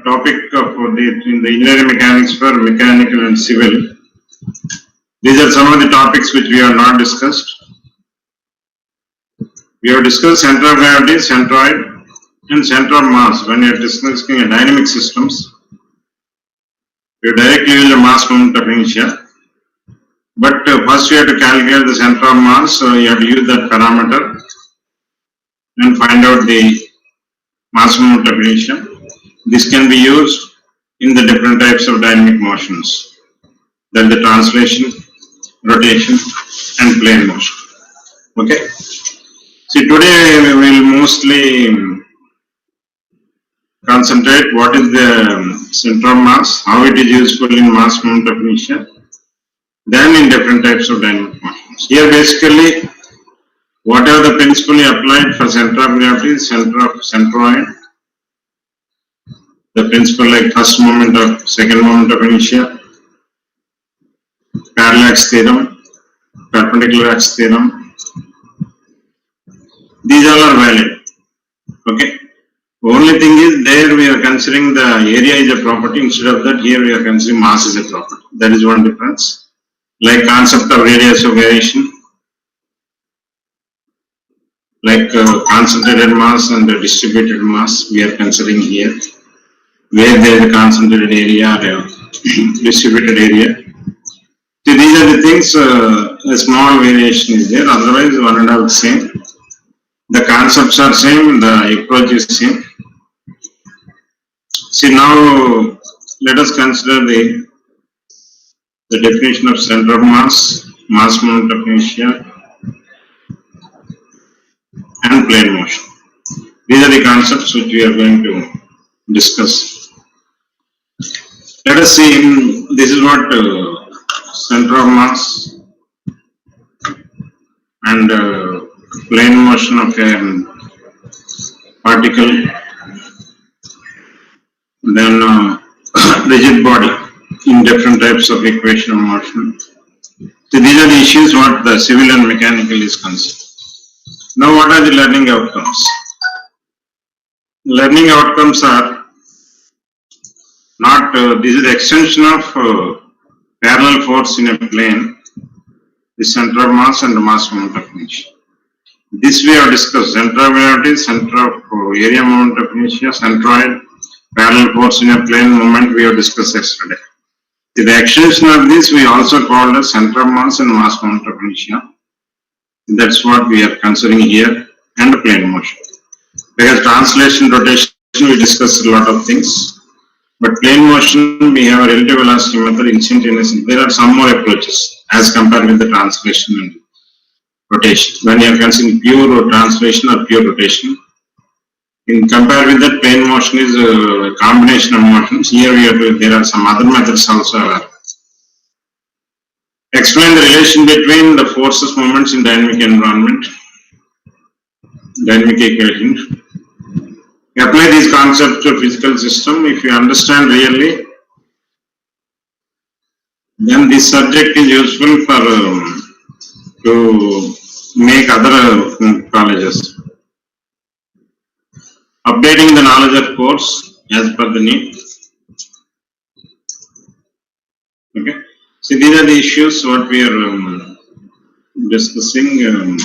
topic of the engineering mechanics for mechanical and civil. These are some of the topics which we have not discussed. We have discussed center of gravity, centroid, and center of mass. When you are discussing dynamic systems, you directly use the mass moment of inertia. But first you have to calculate the center of mass, so you have to use that parameter and find out the mass moment of inertia. This can be used in the different types of dynamic motions, that the translation, rotation, and plane motion. Okay. See, today we will mostly concentrate what is the center of mass, how it is useful in mass moment of inertia, then in different types of dynamic motions. Here basically, whatever the principle you applied for center of gravity, centroid, the principle like first moment of, second moment of inertia, parallax theorem, perpendicular axis theorem, these all are valid. Okay. The only thing is there we are considering the area is a property, instead of that here we are considering mass is a property. That is one difference. Like concept of radius of variation, like concentrated mass and distributed mass we are considering here, where there is a concentrated area or a distributed area. So these are the things, a small variation is there, otherwise one and all same. The concepts are same, the approach is same. See, now let us consider the definition of center of mass, mass moment of inertia, and plane motion. These are the concepts which we are going to discuss. Let us see, this is what center of mass and plane motion of a particle, then rigid body in different types of equation of motion. So these are the issues what the civil and mechanical is concerned. Now what are the learning outcomes? Learning outcomes are not, this is the extension of parallel force in a plane, the center of mass and the mass moment of inertia. This we have discussed, center of gravity, center of area moment of inertia, centroid, parallel force in a plane moment we have discussed yesterday. The extension of this we also called as center of mass and mass moment of inertia. That's what we are considering here, and the plane motion. Because translation, rotation, we discussed a lot of things. But plane motion, we have a relative velocity method, instantaneous. There are some more approaches as compared with the translation and rotation. When you are considering pure translation or pure rotation, in compared with that, plane motion is a combination of motions. Here we have there are some other methods also. Explain the relation between the forces, moments in dynamic environment, dynamic equation. Apply these concepts to physical system. If you understand really, then this subject is useful for to make other colleges. Updating the knowledge of course as per the need. Okay. So these are the issues what we are discussing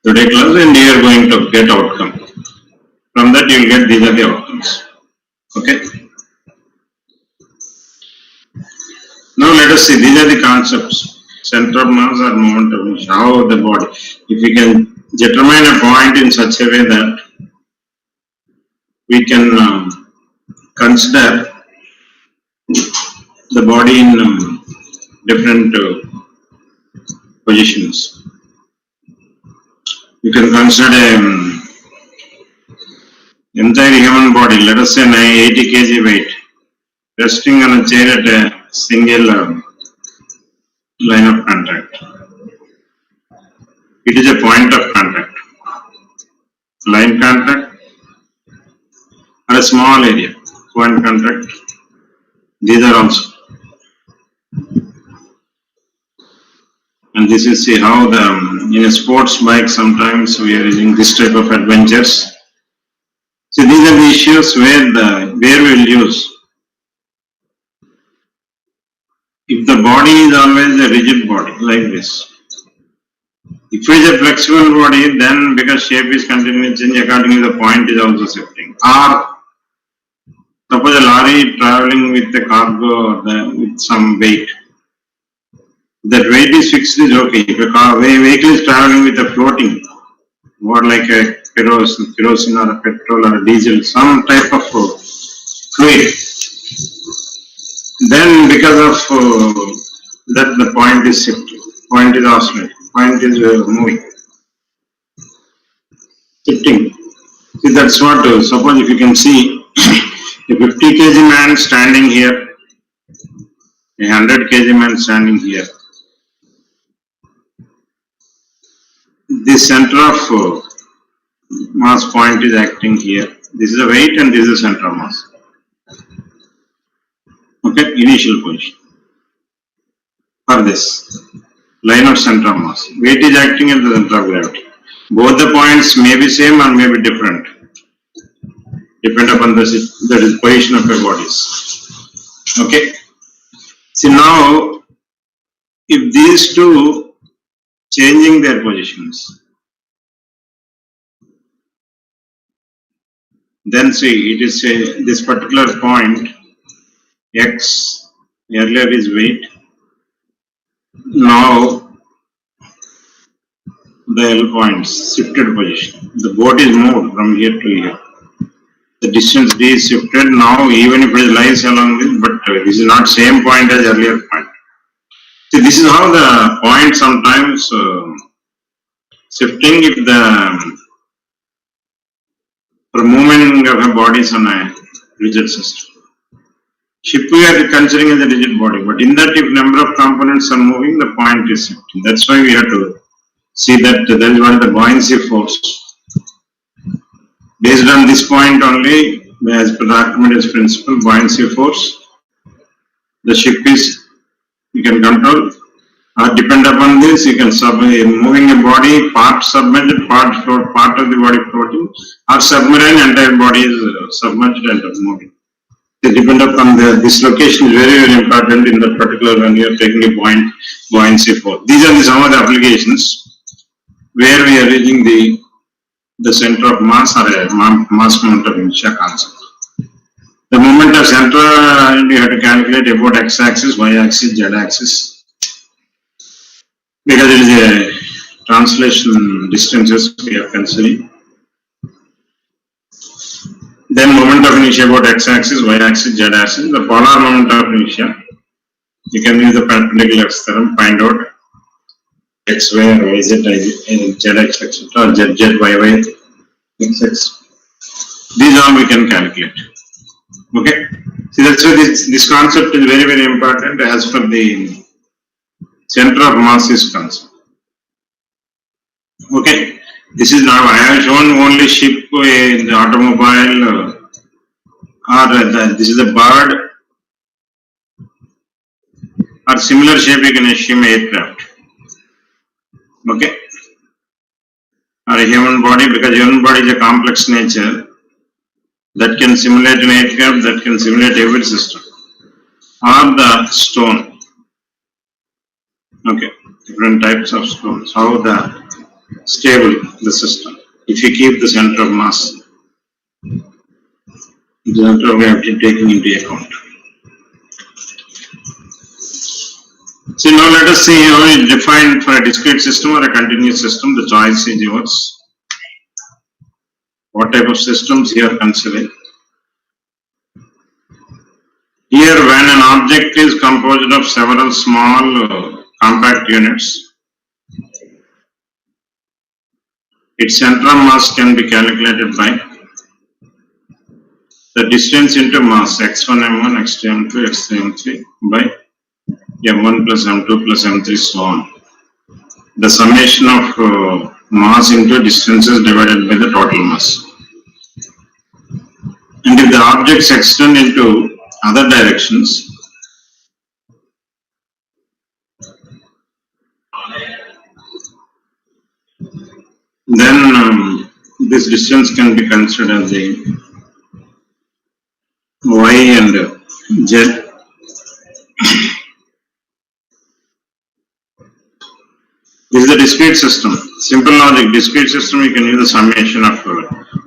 today class, and you are going to get outcome. From that you will get these are the outcomes. Okay. Now let us see, these are the concepts. Center of mass or moment of inertia, how the body. If we can determine a point in such a way that we can consider the body in different positions. You can consider entire human body, let us say 80 kg weight, resting on a chair at a single line of contact. It is a point of contact. Line contact or a small area, point contact. These are also. And this is see how the in a sports bike sometimes we are using this type of adventures. So these are the issues where where we will use. If the body is always a rigid body like this, if it is a flexible body, then because shape is continually changing, accordingly the point is also shifting. Or suppose a lorry traveling with the cargo or with some weight. That weight is fixed is okay. If a vehicle is traveling with a floating, or like a kerosene or a petrol or a diesel, some type of fluid, then because of that the point is shifting, point is oscillating, point is moving, shifting. See, that's what, suppose if you can see, a 50 kg man standing here, a 100 kg man standing here, the center of mass point is acting here. This is a weight and this is a center of mass. Okay, initial position for this line of center of mass. Weight is acting at the center of gravity. Both the points may be same or may be different, depend upon the position of your bodies. Okay. See now, if these two changing their positions, then see it is this particular point x earlier is weight. Now the L points shifted position. The boat is moved from here to here. The distance d is shifted now, even if it lies along this, but this is not same point as earlier point. See, this is how the point sometimes shifting if the for movement of a body is on a rigid system. Ship we are considering as a rigid body, but in that if number of components are moving, the point is shifting. That's why we have to see that there is one the buoyancy force. Based on this point only, as per the Archimedes principle, buoyancy force, the ship is, you can control, or depend upon this, you can moving a body, part submerged, part float, part of the body floating, or submarine, entire body is submerged and moving. They depend upon this location is very, very important in that particular when you are taking a point, buoyancy force. These are some of the applications where we are reaching the center of mass or a mass moment of inertia concept. The moment of center, you have to calculate about x-axis, y-axis, z-axis, because it is a translation distances we are considering. Then moment of inertia about x-axis, y-axis, z-axis, the polar moment of inertia. You can use the perpendicular theorem, find out x, y, or y, z, z, x, etc., z, z, y, y, x, x. These all we can calculate. Okay. See, that's why this concept is very, very important as per the center of mass is concerned. Okay. This is now, I have shown only ship in the automobile or this is a bird or similar shape you can assume aircraft. Okay. Or a human body, because human body is a complex nature that can simulate an aircraft, that can simulate every system. Or the stone. Okay. Different types of stones. How stable the system. If you keep the center of mass, the center of gravity taken into account. So now let us see how it defined for a discrete system or a continuous system. The choice is yours. What type of systems you are considering? Here, when an object is composed of several small compact units, its center of mass can be calculated by the distance into mass x1 m1, x2 m2, x3 m3 by m1 plus m2 plus m3 so on. The summation of mass into distances divided by the total mass. And if the objects extend into other directions, then this distance can be considered as the Y and Z. This is the discrete system. Simple logic, discrete system, you can use the summation of,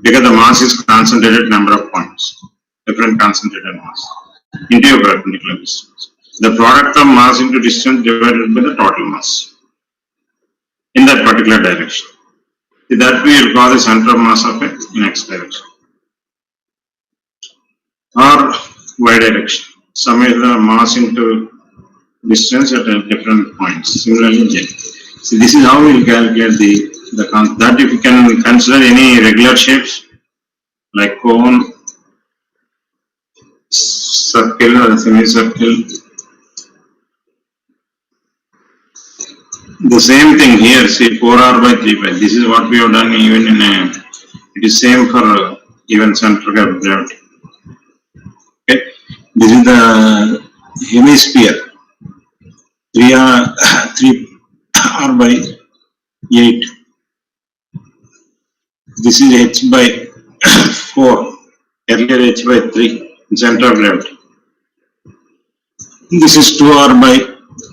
because the mass is concentrated number of points, different concentrated mass, into a perpendicular distance. The product of mass into distance divided by the total mass in that particular direction. That we will call the center of mass of it in x direction or y direction. Sum is the mass into distance at different points. Similarly, z. So this is how we will calculate that if you can consider any regular shapes like cone, circle or semicircle. The same thing here, see 4r by 3 pi. This is what we have done even in a, it is same for even centrifugal gravity. Okay, this is the hemisphere 3r by 8. This is h by 4, earlier h by 3, center of gravity. This is 2r by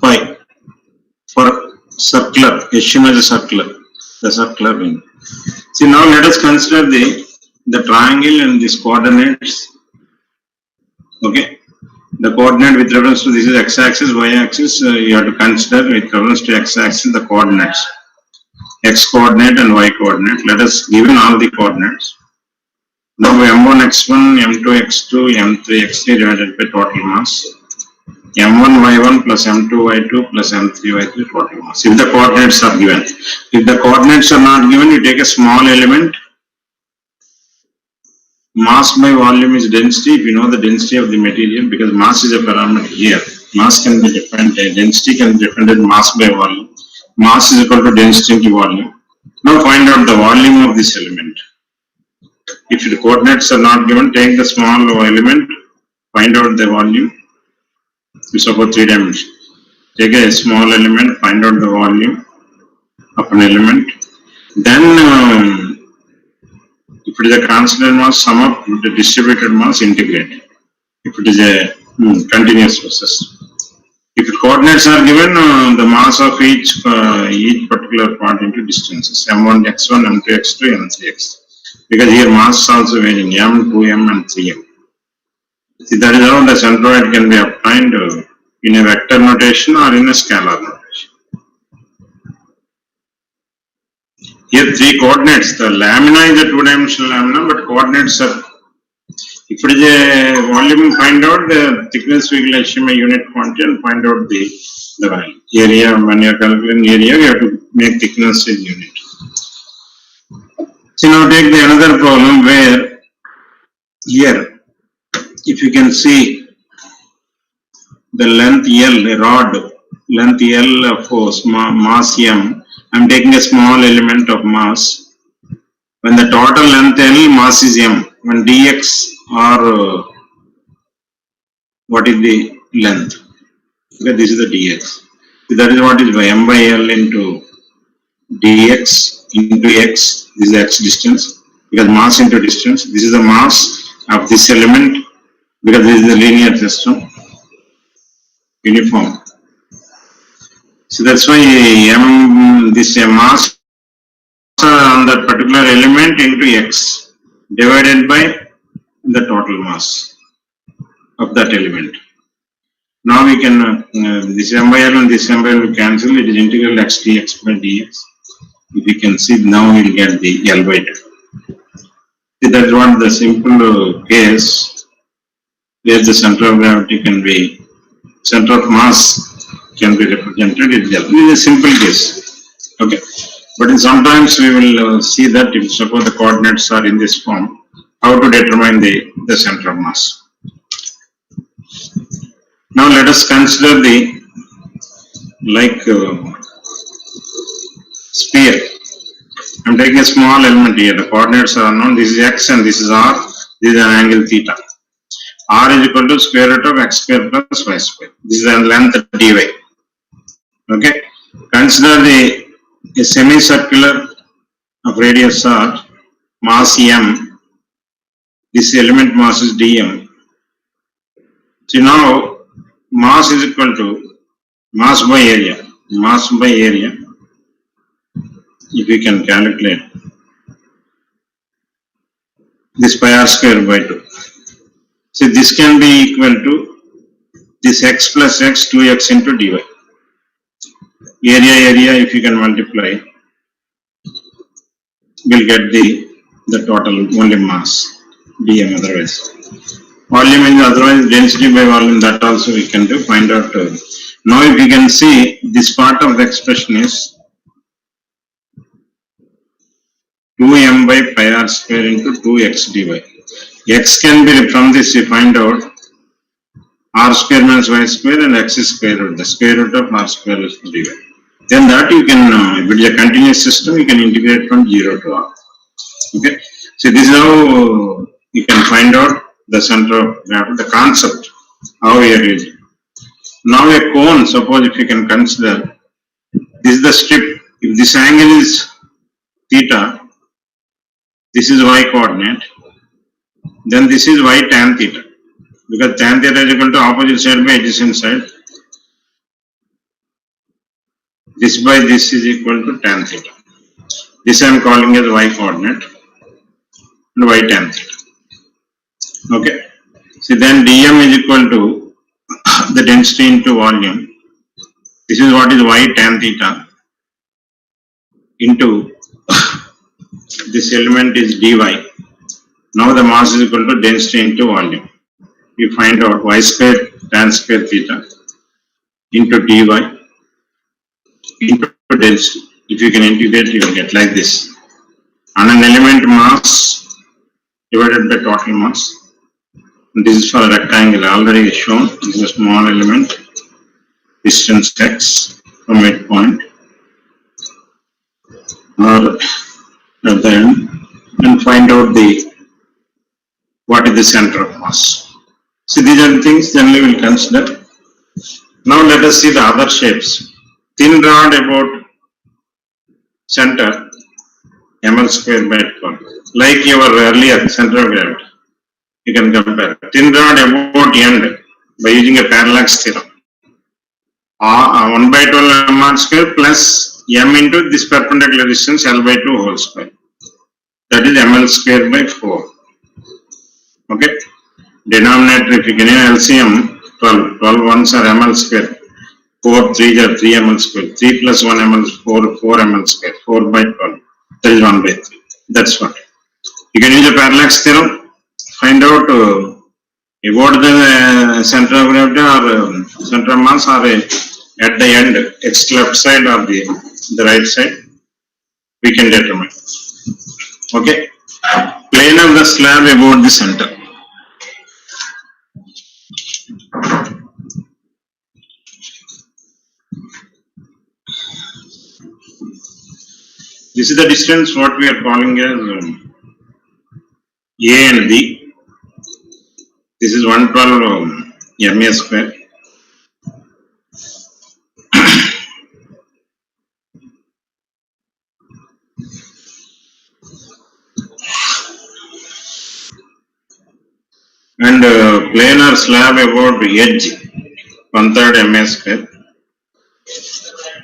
pi for circular, assume as a circular, the circular ring. See, now let us consider the triangle and these coordinates. Okay, the coordinate with reference to this is x-axis, y-axis. You have to consider with reference to x-axis the coordinates, x coordinate and y coordinate. Let us given all the coordinates. Now m1 x1, m2 x2, m3 x3 divided by total mass. m1 y1 plus m2 y2 plus m3 y3 total mass. If the coordinates are given. If the coordinates are not given, you take a small element. Mass by volume is density. If you know the density of the material, because mass is a parameter here. Mass can be defined, density can be defined as mass by volume. Mass is equal to density into volume. Now find out the volume of this element. If the coordinates are not given, take the small element, find out the volume. We suppose 3 dimensions. Take a small element, find out the volume of an element. Then, if it is a constant mass, sum up the distributed mass, integrate. If it is a continuous process. If the coordinates are given, the mass of each particular part into distances, m1 x1, m2 x2, m3 x3. Because here mass is also varying, m, 2m and 3m. See, that is how the centroid can be obtained in a vector notation or in a scalar notation. Here 3 coordinates, the lamina is a 2-dimensional lamina, but coordinates are, if it is a volume, find out the thickness, we will assume a unit quantity and find out the value. Area, when you are calculating area, you have to make thickness a unit. So now take the another problem where here, if you can see the length L, a rod, length L of mass M, I am taking a small element of mass. When the total length L, mass is M. When dx or what is the length? Okay, this is the dx. So that is what is by M by L into dx into x. This is x distance, because mass into distance. This is the mass of this element, because this is a linear system, uniform. So that's why this mass on that particular element into x divided by the total mass of that element. Now we can, this m by l and this m by l will cancel, it is integral x dx by dx. If you can see, now we will get the L by 2. See, that is what the simple case where the center of gravity can be, center of mass can be represented in L. This is a simple case. Okay. But sometimes we will see that if suppose the coordinates are in this form, how to determine the center of mass. Now let us consider the sphere. I am taking a small element here. The coordinates are unknown. This is x and this is r. This is an angle theta. R is equal to square root of x square plus y square. This is the length dy. Okay. Consider a semicircular of radius r, mass m. This element mass is dm. See now, mass is equal to mass by area. Mass by area, if we can calculate this pi r square by 2. See, this can be equal to this x plus x 2x into dy. Area, if you can multiply, we'll get the total only mass, dm otherwise. Volume is otherwise density by volume, that also we can do, find out. Now if you can see, this part of the expression is 2m by pi r square into 2x dy. X can be, from this we find out r square minus y square and x is square root, the square root of r square is dy. Then that you can, if it is a continuous system, you can integrate from 0 to r. Okay, so this is how you can find out the center of gravity, the concept, how we are using. Now a cone, suppose if you can consider, this is the strip, if this angle is theta, this is y coordinate, then this is y tan theta, because tan theta is equal to opposite side by adjacent side. This by this is equal to tan theta. This I am calling as y coordinate and y tan theta. Okay. So then dm is equal to the density into volume. This is what is y tan theta into this element is dy. Now the mass is equal to density into volume. You find out y square tan square theta into dy into density. If you can integrate, you will get like this. And an element mass divided by total mass. This is for a rectangle, already shown. This is a small element, distance x from midpoint or at the end, and find out what is the center of mass. So these are the things generally we will consider. Now let us see the other shapes. Thin rod about center ml square by 12, like your earlier center of gravity. You can compare. Thin rod about end by using a parallax theorem. 1 by 12 mr square plus m into this perpendicular distance L by 2 whole square. That is ml square by 4. Okay. Denominator, if you can LCM 12. 12 ones are ml square. 4 3s are 3 ml square. 3 plus 1 ml 4 ml square. 4 by 12. That is 1 by 3. That's what. You can use a parallax theorem. Find out about the center of gravity or center of mass or at the end, x left side or the right side, we can determine. Okay. Plane of the slab about the center. This is the distance what we are calling as A and B. This is 112 MA square. And planar slab about edge 1/3 MA square.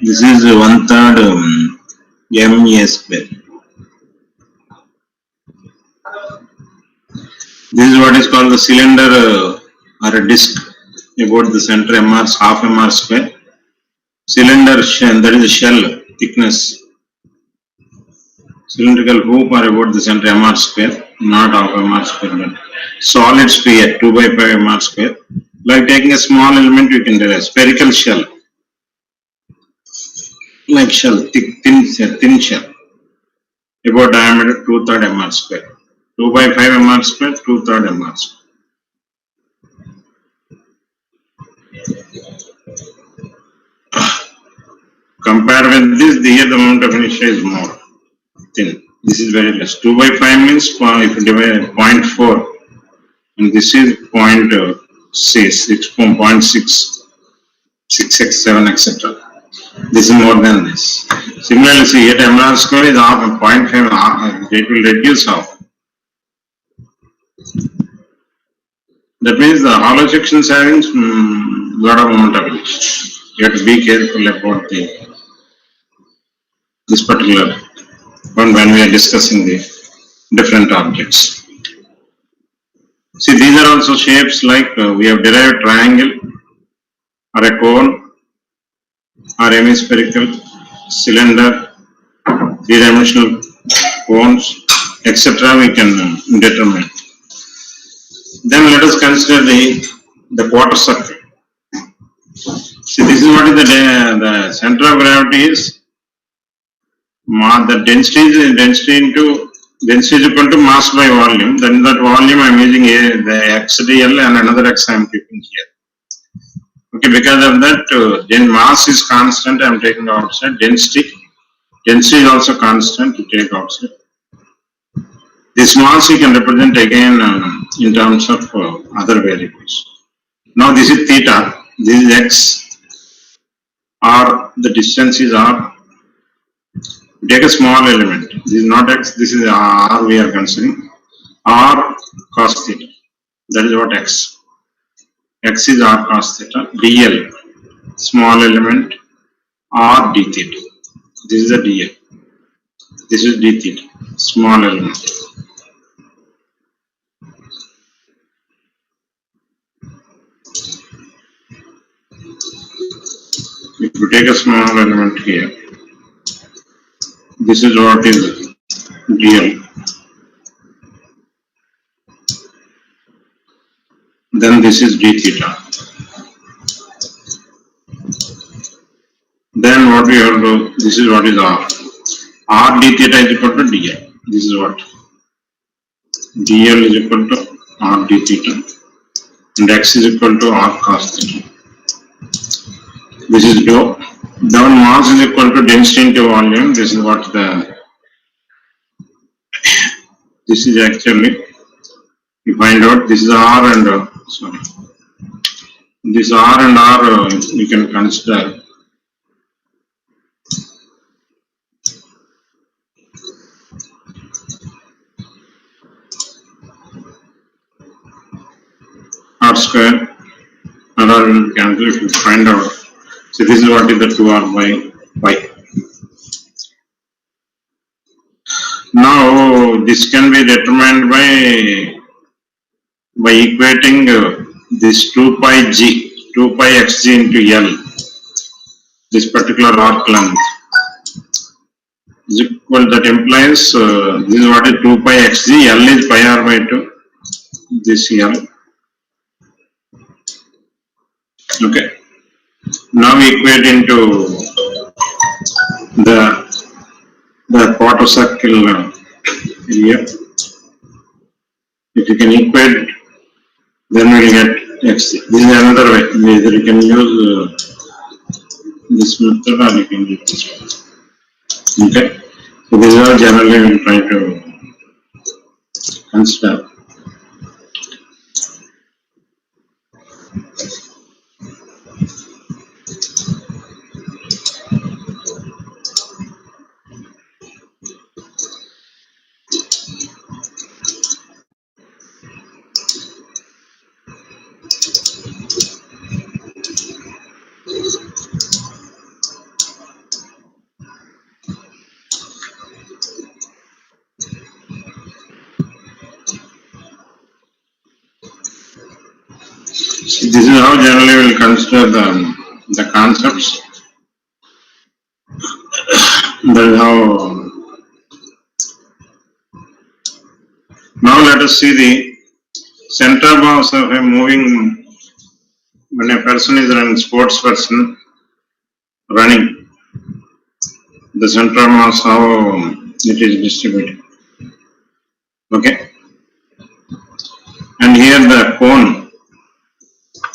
This is 1/3 MA square. This is what is called the cylinder or a disc about the center MR, half MR square. Cylinder shell, that is a shell thickness. Cylindrical hoop are about the center MR square, not half MR square, but solid sphere 2 by 5 MR square. Like taking a small element, you can derive spherical shell, like shell, thin shell, about diameter 2/3 MR square. 2 by 5 MR square, 2/3 MR square. Compare with this, here the amount of inertia is more thin. This is very less. 2 by 5 means if you divide 0.4, and this is 0.6, 0.667, etc. This is more than this. Similarly, see here MR square is half 0.5, it will reduce half. That means the hollow sections having lot of moment of inertia. You have to be careful about this particular one when we are discussing the different objects. See, these are also shapes like we have derived triangle or a cone or hemispherical cylinder, three-dimensional cones, etc. We can determine. Then let us consider the quarter circle. See, this is what is the center of gravity is. The density is equal to mass by volume. Then that volume I am using the XDL and another X I am keeping here. Okay, because of that, then mass is constant. I am taking outside density. Density is also constant to take outside. This mass you can represent again in terms of other variables. Now this is theta. This is x. R, the distance is r. Take a small element. This is not x, this is r we are considering. R cos theta. That is what x. X is r cos theta. dl, small element, r d theta. This is a dl. This is d theta, small element. If you take a small element here, this is what is dl. Then this is d theta. Then what we have to do, this is what is r. R d theta is equal to dl. This is what? dl is equal to r d theta. And x is equal to r cos theta. This is dou. Now mass is equal to density into volume. This is what this is actually, you find out this is r and sorry. This r and r we can consider r square and r will be cancelled if you find out. So this is what is the 2r by pi. Now this can be determined by equating this 2 pi g, 2 pi xg into L, this particular arc length is equal, that implies this is what is 2 pi xg, L is pi r by 2, this L. Okay. Now we equate into the quarter circle area. If you can equate, then we will get x. This is another way. Either you can use this method or you can use this one. Okay. So this is how generally we will try to consider. This is how generally we will consider the concepts. That is how. Now let us see the center of mass of a moving, when a person is running, sports person running, the center of mass, how it is distributed. Okay. And here the cone.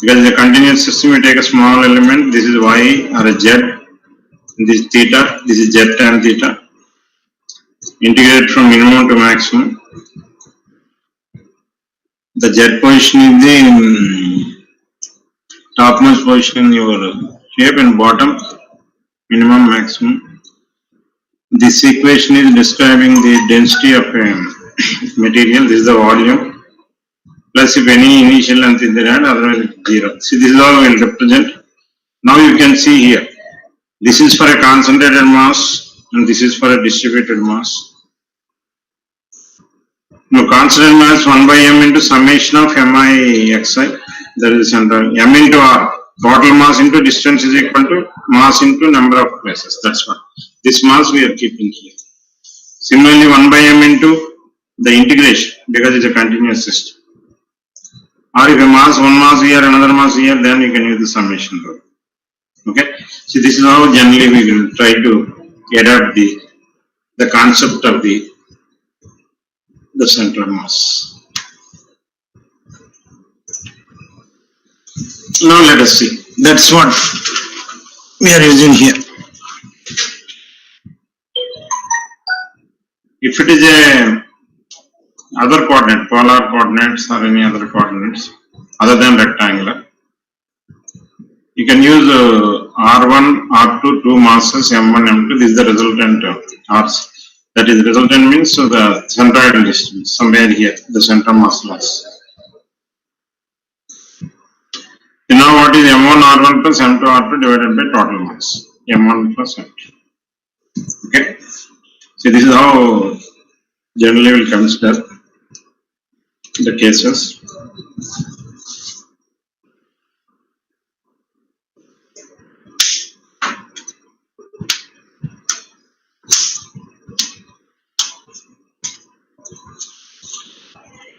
Because in a continuous system, we take a small element, this is y or a z, this is theta, this is z tan theta, integrate from minimum to maximum. The z position is the topmost position in your shape and bottom, minimum, maximum. This equation is describing the density of a material, this is the volume. plus if any initial length is there, otherwise it's 0. See, this is all will represent. Now you can see here. This is for a concentrated mass and this is for a distributed mass. Now concentrated mass 1 by m into summation of mi xi, that is center, m into r. Total mass into distance is equal to mass into number of places. That's what. This mass we are keeping here. Similarly, 1 by m into the integration, because it's a continuous system. Or if a mass, one mass here, another mass here, then you can use the summation rule. Okay. So this is how generally we will try to adapt the concept of the central mass. Now let us see. That's what we are using here. If it is a other coordinate, polar coordinates or any other coordinates other than rectangular, you can use R1, R2, two masses, M1, M2. This is the resultant R's. That is resultant means the centroidal distance, somewhere here, the center mass loss. You know what is M1 R1 plus M2 R2 divided by total mass, M1 plus M2. Okay. So this is how generally we will consider the cases.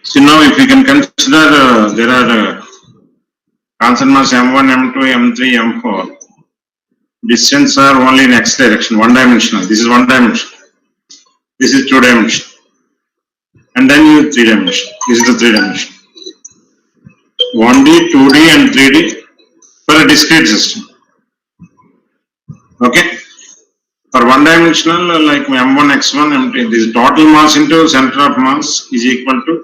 So now if we can consider there are constant mass M1, M2, M3, M4. Distance are only in x direction, one dimensional. This is one dimensional. This is two dimensional. And then you have three dimensional. This is the three dimensional. 1D, 2D and 3D for a discrete system. Okay. For one dimensional like M1, X1, M2, this total mass into center of mass is equal to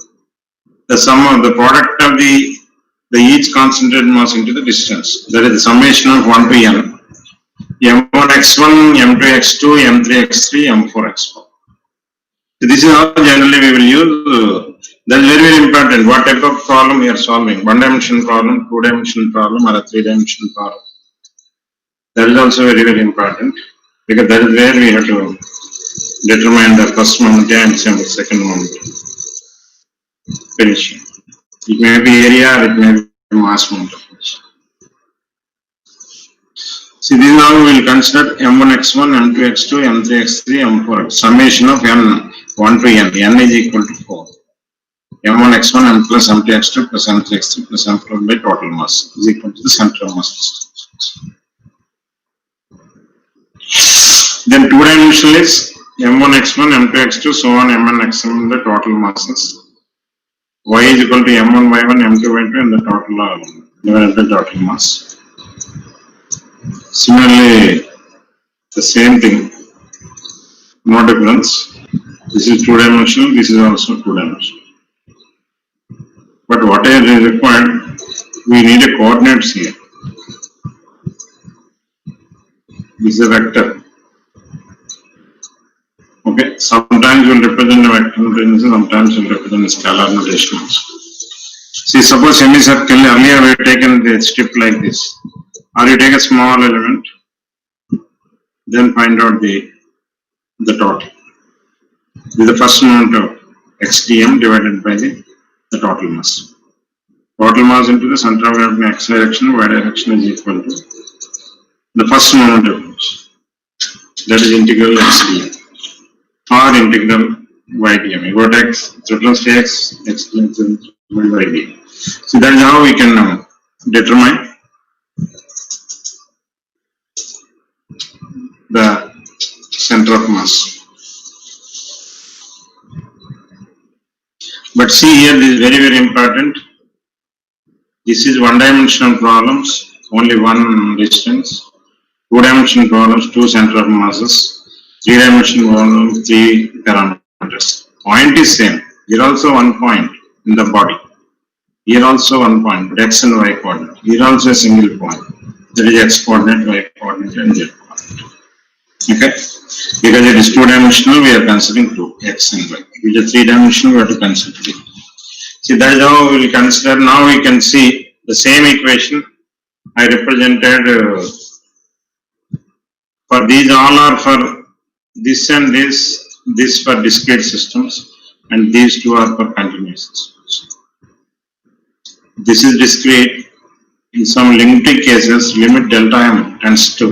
the sum of the product of the each concentrated mass into the distance. That is the summation of 1 to n. M1 x1, M2 x2, M3 x3, M4 x4. So this is how generally we will use. That is very, very important. What type of problem we are solving? One dimensional problem, two dimensional problem, or a three dimensional problem. That is also very, very important, because that is where we have to determine the first moment and the second moment. Finishing. It may be area or it may be mass moment of finishing. See, this now we will consider M1 x1, M2 x2, M3 x3, M4 x. Summation of n 1 to n. N is equal to 4. M1 x1, M plus M2 x2 plus M3 x3 plus M4 by total mass is equal to the central mass distance. Then two dimensional is M1 x1, M2 x2, so on Mn xm the total masses. Y is equal to M1 y1, M2 y2 and the total divided by total mass. Similarly, the same thing, no difference. This is two dimensional, this is also two dimensional. But what is required, we need a coordinates here. This is a vector. Okay, sometimes we will represent a vector notation, sometimes we will represent a scalar notation also. See, suppose semicircle, earlier we have taken the strip like this. Or you take a small element, then find out the total. This is the first moment of xdm divided by the total mass. Total mass into the center of gravity in x direction, y direction is equal to the first moment of which. That is integral xdm or integral ydm. You got x, reference to x divided by d. So that is how we can determine the center of mass. But see here, this is very, very important. This is one dimensional problems, only one distance. Two dimensional problems, two center of masses. Three dimensional problems, three parameters. Point is same. Here also one point in the body. Here also one point, but x and y coordinate. Here also a single point. There is x coordinate, y coordinate and z coordinate. Okay, because it is two dimensional, we are considering two, x and y. If it is three dimensional, we have to consider 3. See, that is how we will consider. Now we can see the same equation I represented for these all are for this and this for discrete systems, and these two are for continuous systems. This is discrete. In some limited cases, limit delta m tends to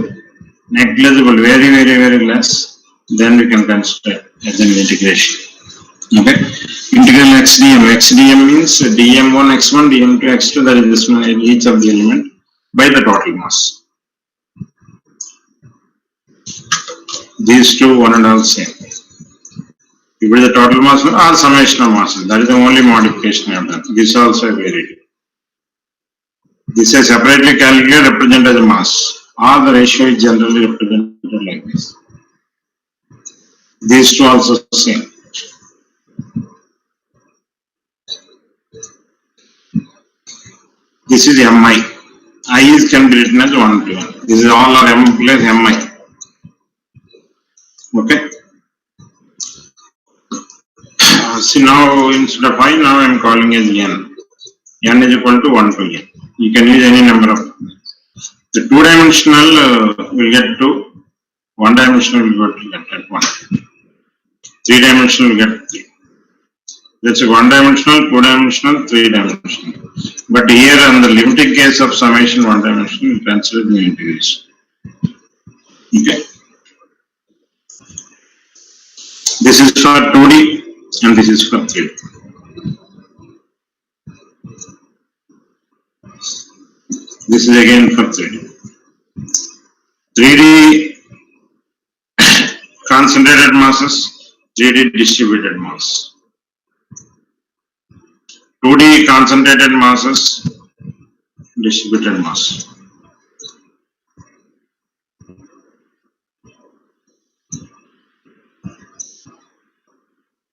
negligible, very less, then we can consider as an integration. Okay. Integral xdm means dm1 x1, dm2 x2, that is this one, each of the element by the total mass. These two, one and all same. If it is the total mass or summation of masses, that is the only modification I have done. This also I varied. This is separately calculated, represented as a mass, or the ratio is generally represented like this. These two also same. This is mi. I is can be written as 1 to 1. This is all our m plus mi. Okay. See, now instead of I, now I am calling as n. N is equal to 1 to n. You can use any number of. The two-dimensional will get 2. One-dimensional will get 1. Three-dimensional will get 3. That's a one-dimensional, two-dimensional, three-dimensional. But here, in the limited case of summation one-dimensional, we consider the integration. Okay. This is for 2D and this is for 3D. This is again for 3D. 3D concentrated masses, 3D distributed mass. 2D concentrated masses, distributed mass.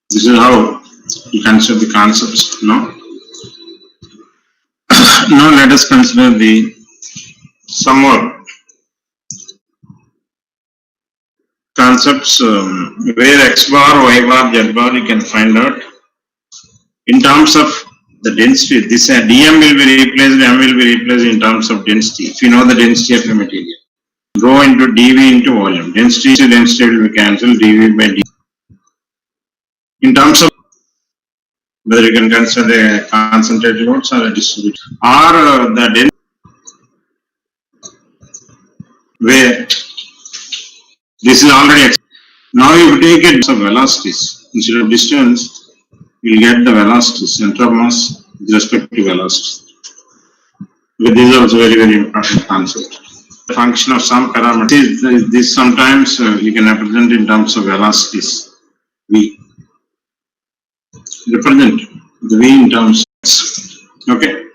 This is how you consider the concepts. No? Now let us consider some more concepts where x bar, y bar, z bar you can find out in terms of the density. This dm will be replaced, m will be replaced in terms of density. If you know the density of a material, rho into dv into volume. Density will be cancelled, dv by dt. In terms of whether you can consider a concentrated loads or a distributed, or the density where this is already. Now you take it of velocities instead of distance, you will get the velocity, center of mass with respect to velocity. But this is also very important concept. The function of some parameters. This sometimes you can represent in terms of velocities. V. Represent the V in terms. Okay.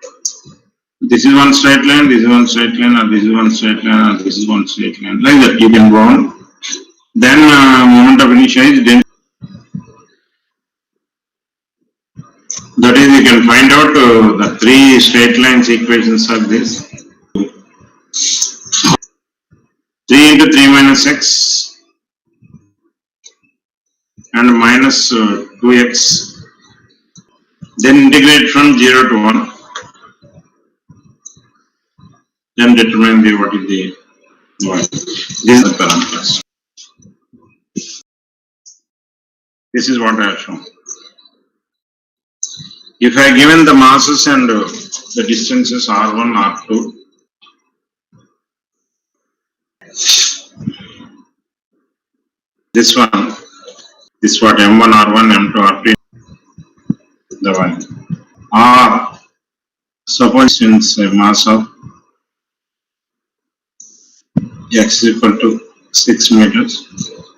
This is one straight line, this is one straight line, or this is one straight line, or this is one straight line. Like that you can go on. Then moment of inertia is density. That is, you can find out the three straight lines equations are this. 3 into 3 minus x and minus 2x. Then integrate from 0 to 1. Then determine what is the y. These are the parameters. This is what I have shown. If I given the masses and the distances r1, r2, this one, this what m1, r1, m2, r3, the one. R, suppose since a mass of x is equal to 6 meters,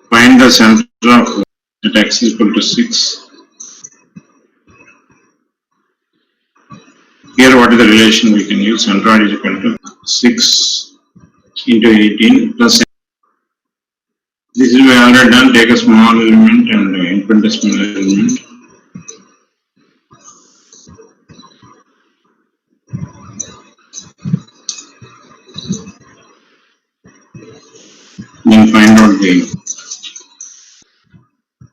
find the center of at x is equal to 6. Here what is the relation we can use? Centroid is equal to 6 into 18 plus. This is we already done. Take a small element and infinitesimal element. Then find out the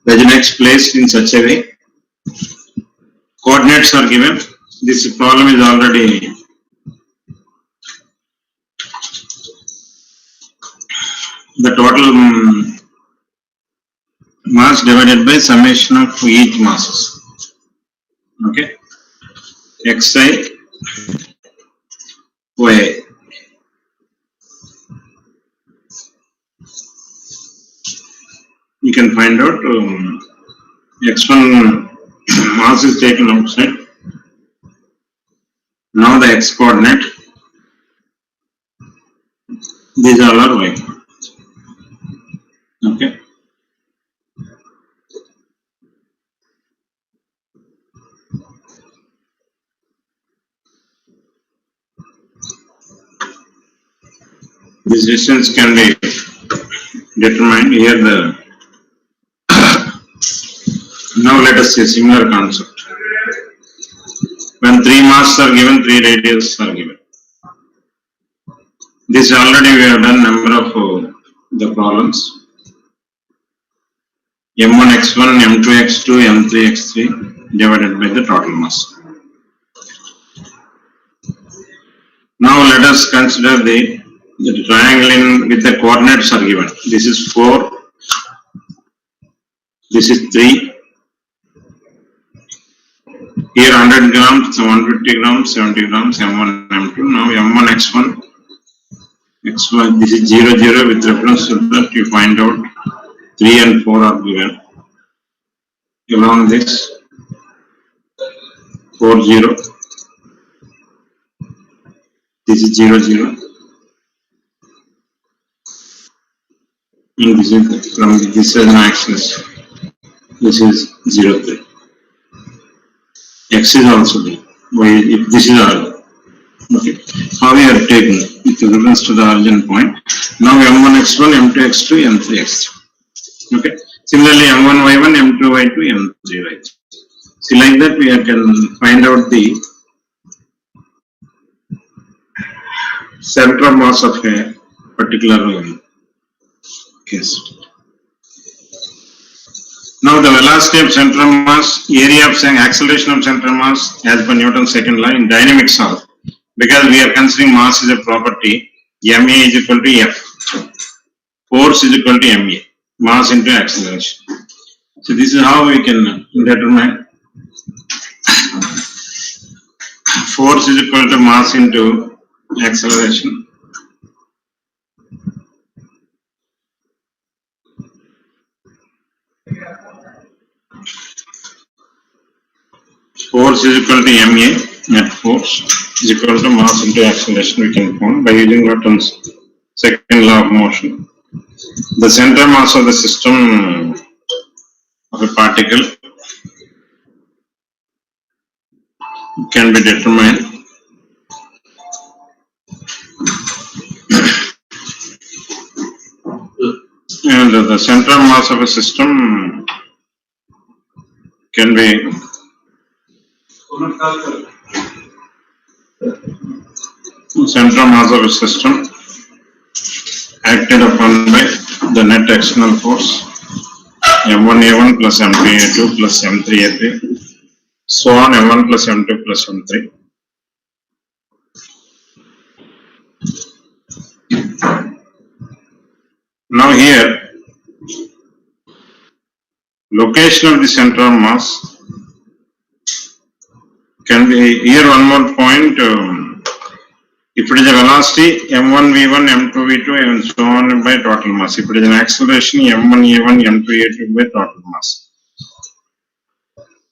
Regenex placed in such a way. Coordinate coordinates are given. This problem is already the total mass divided by summation of each masses. Okay, xi, yi. You can find out x1 mass is taken outside. Now the x coordinate. These all are y. Okay. This distance can be determined here. Now let us see a similar concept. When 3 masses are given, 3 radiuses are given. This already we have done number of the problems. M1 x1, M2 x2, M3 x3 divided by the total mass. Now let us consider the triangle with the coordinates are given. This is 4, this is 3. Here 100 grams, 150 grams, 70 grams, M1, M2. Now M1 x1, x1, this is 0, 0. With reference to that, you find out 3 and 4 are given. Along this 4, 0. This is 0, 0. And this is from this is an axis. This is 0, 3. X is also there. If this is R. Okay. How we are taking with reference to the origin point. Now M1 x1, M2 x2, M3 x3. Okay. Similarly, M1 y1, M2 y2, M3 y3. See, like that we can find out the center of mass of a particular case. Now the velocity of center of mass, area of acceleration of center of mass as per Newton's second law in dynamics also. Because we are considering mass is a property, ma is equal to F. Force is equal to ma. Mass into acceleration. So this is how we can determine force is equal to mass into acceleration. Force is equal to ma, net force is equal to mass into acceleration. We can find by using Newton's second law of motion. The center mass of the system of a particle can be determined and the center mass of a system can be center mass of a system acted upon by the net external force M1A1 plus M2A2 plus M3A3 so on M1 plus M2 plus M3. Now here location of the center of mass can be here one more point. If it is a velocity m1 v1 m2 v2 and so on by total mass. If it is an acceleration m1 a1 m2 a2 by total mass.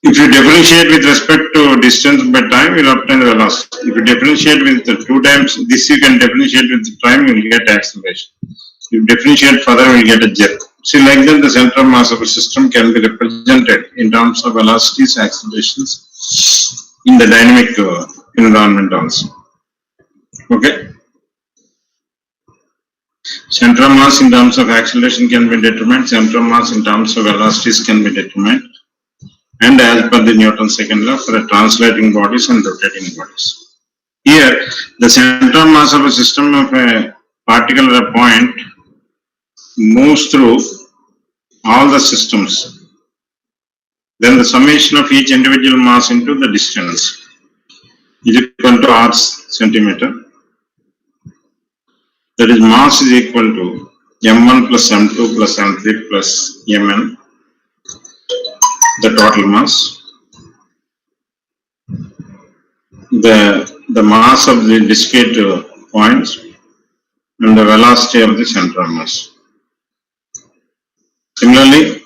If you differentiate with respect to distance by time, you will obtain the velocity. If you differentiate with the 2 times this, you can differentiate with the time, you will get acceleration. If you differentiate further, you will get a jerk. See, like that, the center of mass of a system can be represented in terms of velocities, accelerations in the dynamic environment also. Okay. Center of mass in terms of acceleration can be determined. Center of mass in terms of velocities can be determined. And as per the Newton's second law for translating bodies and rotating bodies. Here, the center of mass of a system of a particle at a point moves through all the systems Then the summation of each individual mass into the distance is equal to r centimeter. That is, mass is equal to m1 plus m2 plus m3 plus mn, the total mass. The mass of the discrete points and the velocity of the central mass. Similarly,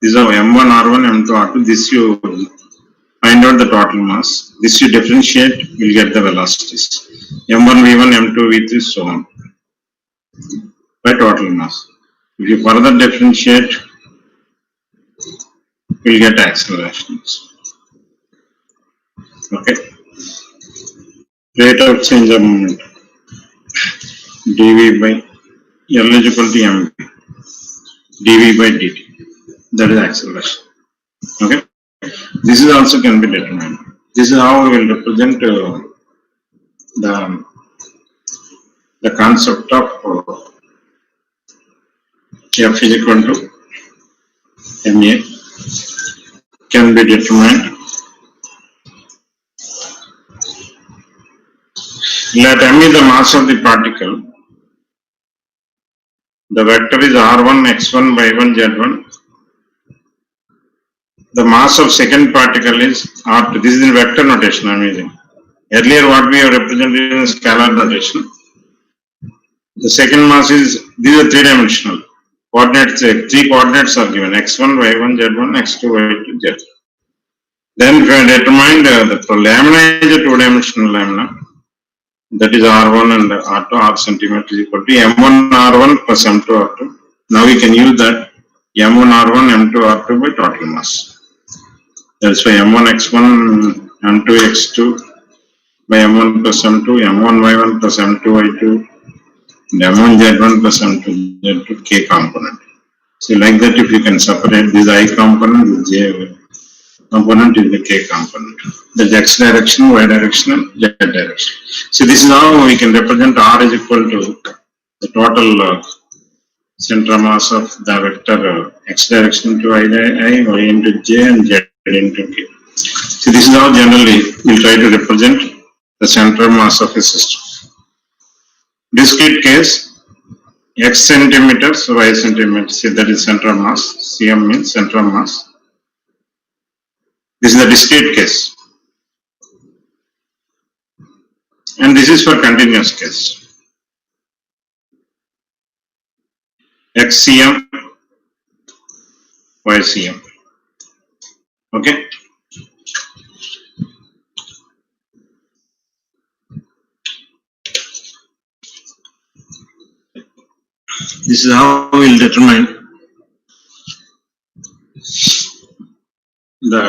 these are m1, r1, m2, r2. This you find out the total mass. This you differentiate, you'll get the velocities. m1, v1, m2, v3, so on, by total mass. If you further differentiate, you'll get accelerations. Okay. Rate of change of moment, dv by L is equal to mv, dv by dt. That is acceleration. Okay. This is also can be determined. This is how we will represent the concept of F is equal to ma can be determined. Let m is the mass of the particle. The vector is r1, x1, y1, z1. The mass of second particle is r2. This is in vector notation I am using. Earlier what we have represented in scalar notation. The second mass is, these are three-dimensional. Coordinates, three coordinates are given, x1, y1, z1, x2, y2, z. Then we have determined the lamina is a two-dimensional lamina. That is r1 and r2, r centimeter is equal to m1 r1 plus m2 r2. Now we can use that m1 r1, m2 r2 by total mass. That's why m1 x1, m2 x2 by m1 plus m2, m1 y1 plus m2 y2, and m1 z1 plus m2 z2 k component. So like that, if you can separate this I component, this j component is the k component. The x direction, y direction, and z direction. So this is how we can represent r is equal to the total central mass of the vector x direction into I, y into j, and z into k. So this is how generally we'll try to represent the central mass of a system. Discrete case, x centimeters, y centimeters, see that is central mass, cm means central mass. This is the discrete case. And this is for continuous case. xcm, ycm. Okay. This is how we will determine the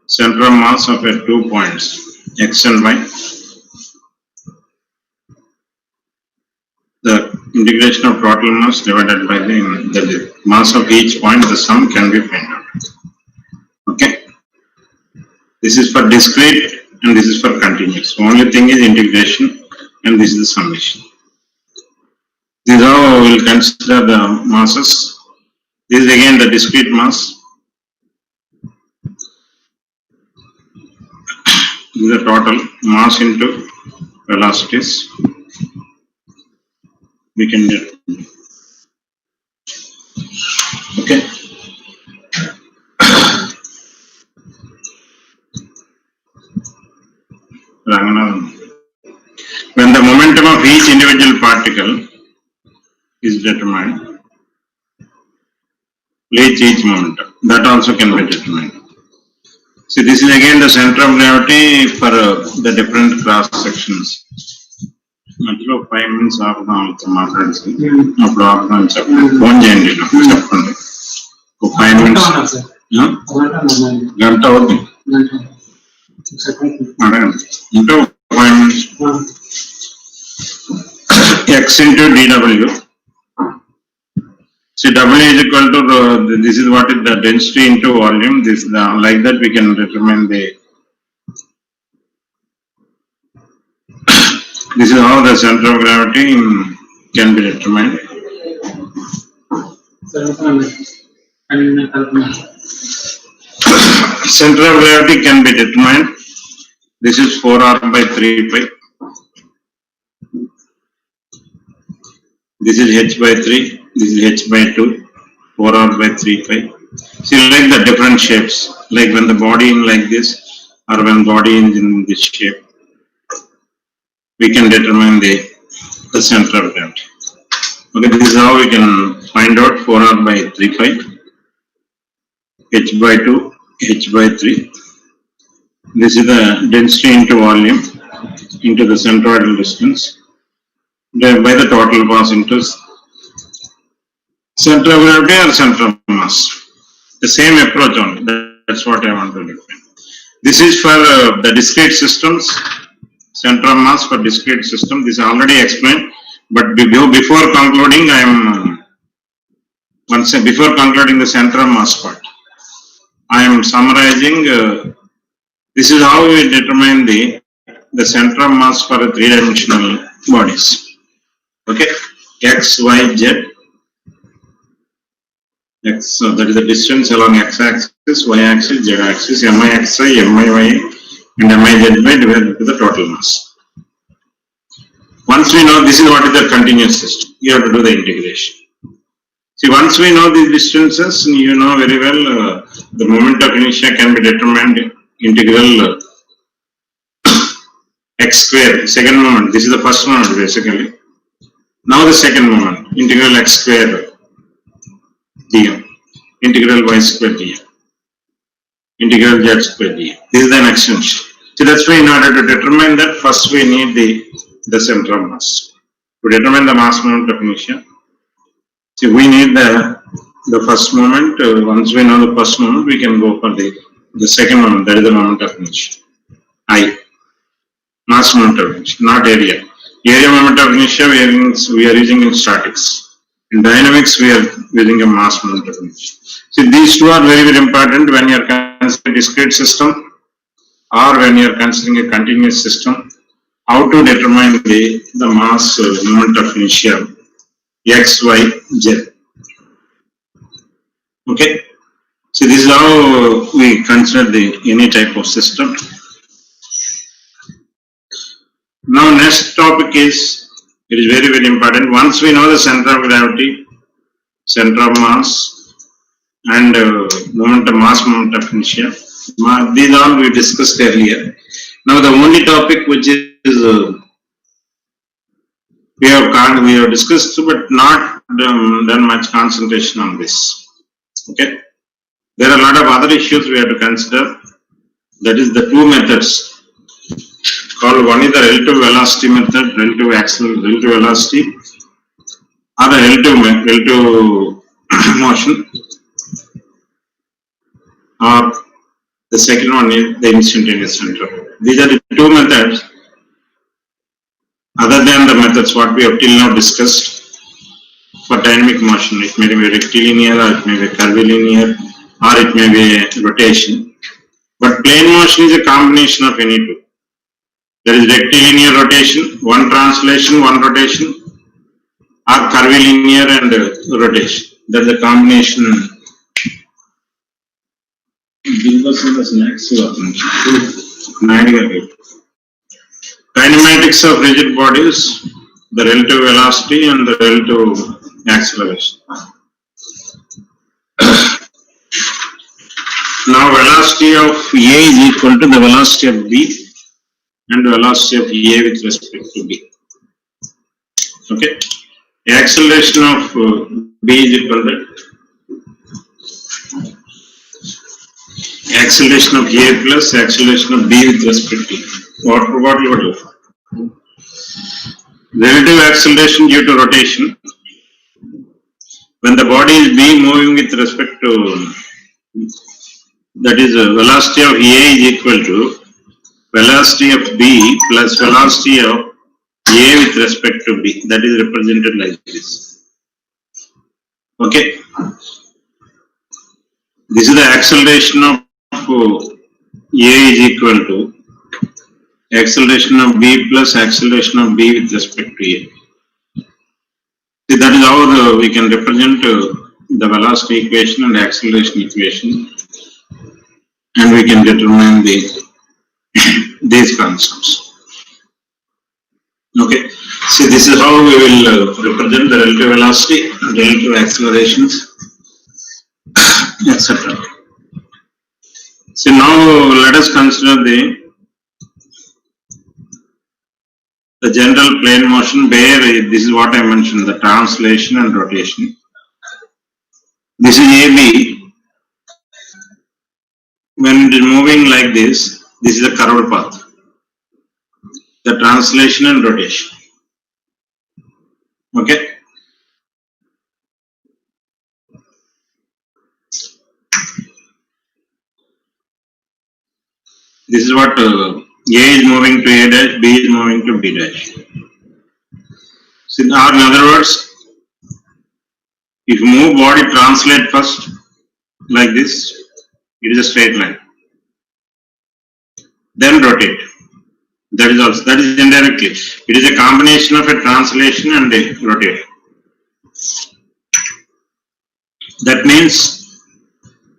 central mass of a 2 points, x and y. The integration of total mass divided by the mass of each point, the sum can be found out. Okay. This is for discrete and this is for continuous. Only thing is integration and this is the summation. This is how we will consider the masses. This is again the discrete mass. This is the total mass into velocities. We can get. Okay. When the momentum of each individual particle is determined, each momentum, that also can be determined. See, this is again the center of gravity for the different cross sections. 5 minutes after మాట్లాడాల్సి అప్పుడు ఆపుతాను చెప్పండి phone చేయండి నాకు చెప్పండి 5 minutes గంట అవుతుంది అడగండి into 5 minutes x into dw. See, W is equal to this is what is the density into volume. This like that we can determine the. This is how the center of gravity can be determined. Center of gravity can be determined. This is 4r by 3 pi. This is h by 3. This is h by 2. 4r by 3 pi. See, like the different shapes, like when the body is like this, or when body is in this shape, we can determine the center of gravity. Okay, this is how we can find out 4r by 3 pi, h by 2, h by 3. This is the density into volume into the centroidal distance by the total mass into center of gravity or center of mass. The same approach only. That's what I want to define. This is for the discrete systems, center of mass for discrete system. This is already explained. But before concluding, before concluding the center of mass part, I am summarizing. This is how we determine the center of mass for a three-dimensional bodies. Okay, x, y, z. X, so that is the distance along x-axis, y-axis, z-axis, mi-xi, mi-y, and mi-zy divided to the total mass. Once we know this is what is the continuous system, you have to do the integration. See, once we know these distances, you know very well the moment of inertia can be determined integral x square, second moment. This is the first moment basically. Now the second moment, integral x square dm, integral y square dm, integral z square dm. This is an extension. So that's why in order to determine that, first we need the center of mass. To determine the mass moment of inertia, see, we need the first moment. Once we know the first moment, we can go for the second moment. That is the moment of inertia. I, mass moment of inertia, not area. Area moment of inertia we are using in statics. In dynamics, we are using a mass moment of inertia. See, these two are very, very important when you are considering a discrete system or when you are considering a continuous system. How to determine the mass moment of inertia x, y, z. Okay. So this is how we consider any type of system. Now next topic is, it is very, very important. Once we know the center of gravity, center of mass, and moment of mass, moment of inertia, these all we discussed earlier. Now the only topic which is we have discussed, but not done much concentration on this. Okay, there are a lot of other issues we have to consider. That is the two methods. Called one is the relative velocity method, relative velocity, or the relative motion, or the second one is the instantaneous center. These are the two methods. Other than the methods what we have till now discussed for dynamic motion, it may be rectilinear, or it may be curvilinear, or it may be rotation. But plane motion is a combination of any two. There is rectilinear rotation, one translation, one rotation, or curvilinear and rotation. That is a combination. Kinematics of rigid bodies, the relative velocity and the relative acceleration. Now velocity of A is equal to the velocity of B and velocity of A with respect to B. Okay. The acceleration of B is equal to acceleration of A plus acceleration of B with respect to what you would do? Relative acceleration due to rotation. When the body is B moving with respect to, that is velocity of A is equal to velocity of B plus velocity of A with respect to B. That is represented like this. Okay. This is the acceleration of A is equal to acceleration of B plus acceleration of B with respect to A. See, that is how we can represent the velocity equation and acceleration equation and we can determine these concepts. Okay, so this is how we will represent the relative velocity, relative accelerations, etc. So now let us consider the general plane motion where this is what I mentioned, the translation and rotation. This is AB. When it is moving like this is a curved path. The translation and rotation. Okay. This is what A is moving to A dash, B is moving to B dash. So, in other words, if you move body translate first like this, it is a straight line. Then rotate. That is indirectly. It is a combination of a translation and a rotate. That means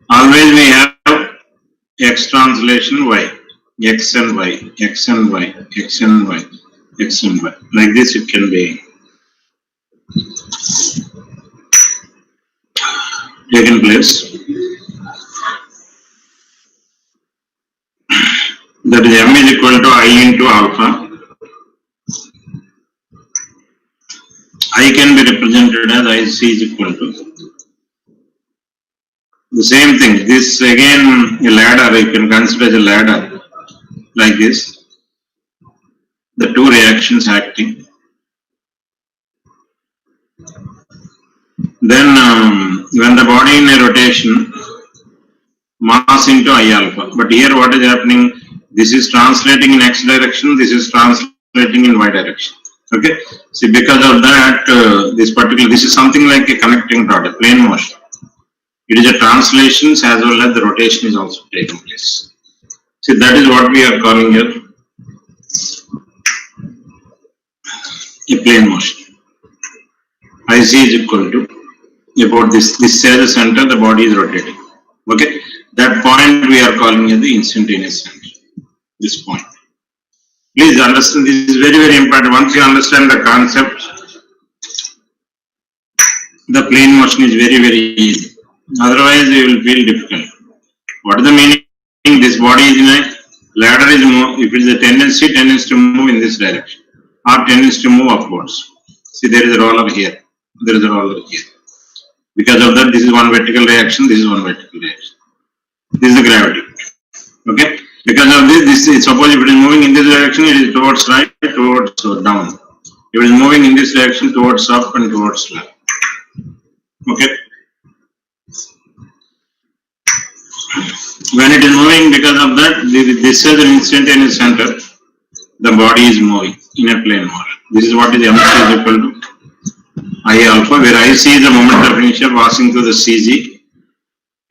always we have X translation Y, X and Y, X and Y, X and Y, X and Y. Like this it can be taken place. That is M is equal to I into alpha. I can be represented as IC is equal to the same thing. This again a ladder, you can consider as a ladder like this. The two reactions acting. Then when the body in a rotation, mass into I alpha. But here what is happening? This is translating in X direction, this is translating in Y direction. Okay. See, because of that, this is something like a connecting rod, a plane motion. It is a translations as well as the rotation is also taking place. See, that is what we are calling here a plane motion. IC is equal to about this is the center, the body is rotating. Okay, that point we are calling as the instantaneous center. This point. Please understand, this is very, very important. Once you understand the concept, the plane motion is very, very easy. Otherwise, you will feel difficult. What is the meaning? This body is in a ladder is move. If it is a tendency to move in this direction, or tendency to move upwards. See, there is a roller here. There is a roller here. Because of that, this is one vertical reaction. This is one vertical reaction. This is the gravity. Okay. Because of this, suppose if it is moving in this direction, it is towards right, towards down. If it is moving in this direction, towards up and towards left. Okay. When it is moving, because of that, this is an instantaneous center. The body is moving in a plane motion. This is what is MC is equal to I alpha, where IC is the moment of inertia passing through the CG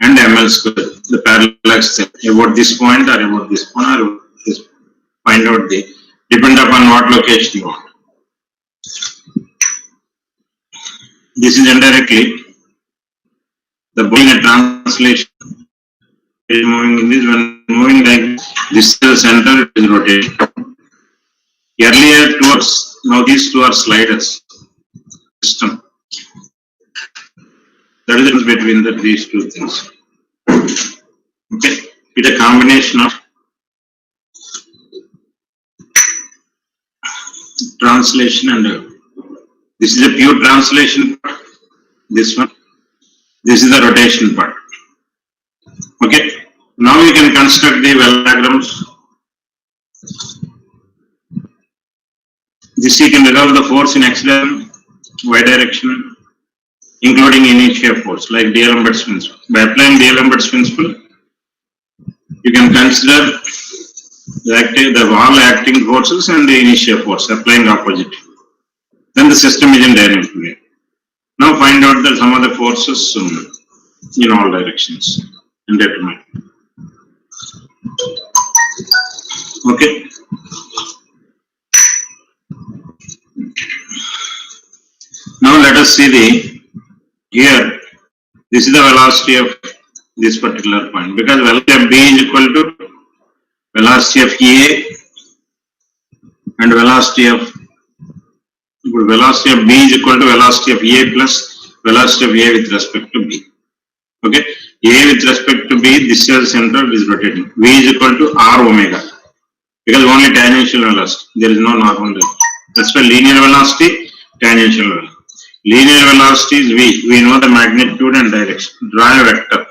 and ML square, the parallax about this point or about this point or about this. Find out depend upon what location you want. This is indirectly the body in a translation is moving in this, when moving like this is the center, it is rotating. Earlier towards, now these two are sliders system. That is the difference between these two things. Okay, it's a combination of translation and this is a pure translation part. This one, this is the rotation part. Okay, now we can construct the well diagrams. This you can resolve the force in X direction, Y direction, including inertia force like D'Alembert's principle. By applying D'Alembert's principle, you can consider the all acting forces and the inertia force applying opposite. Then the system is in dynamic way. Now find out the some of the forces in all directions and determine. Okay. Now let us see here, this is the velocity of this particular point, because velocity of B is equal to velocity of A and velocity of B is equal to velocity of A plus velocity of A with respect to B. Okay, A with respect to B, this is center, is rotating. V is equal to R omega, because only tangential velocity, there is no normal velocity. That's why linear velocity, tangential velocity. Linear velocity is V. We know the magnitude and direction. Draw a vector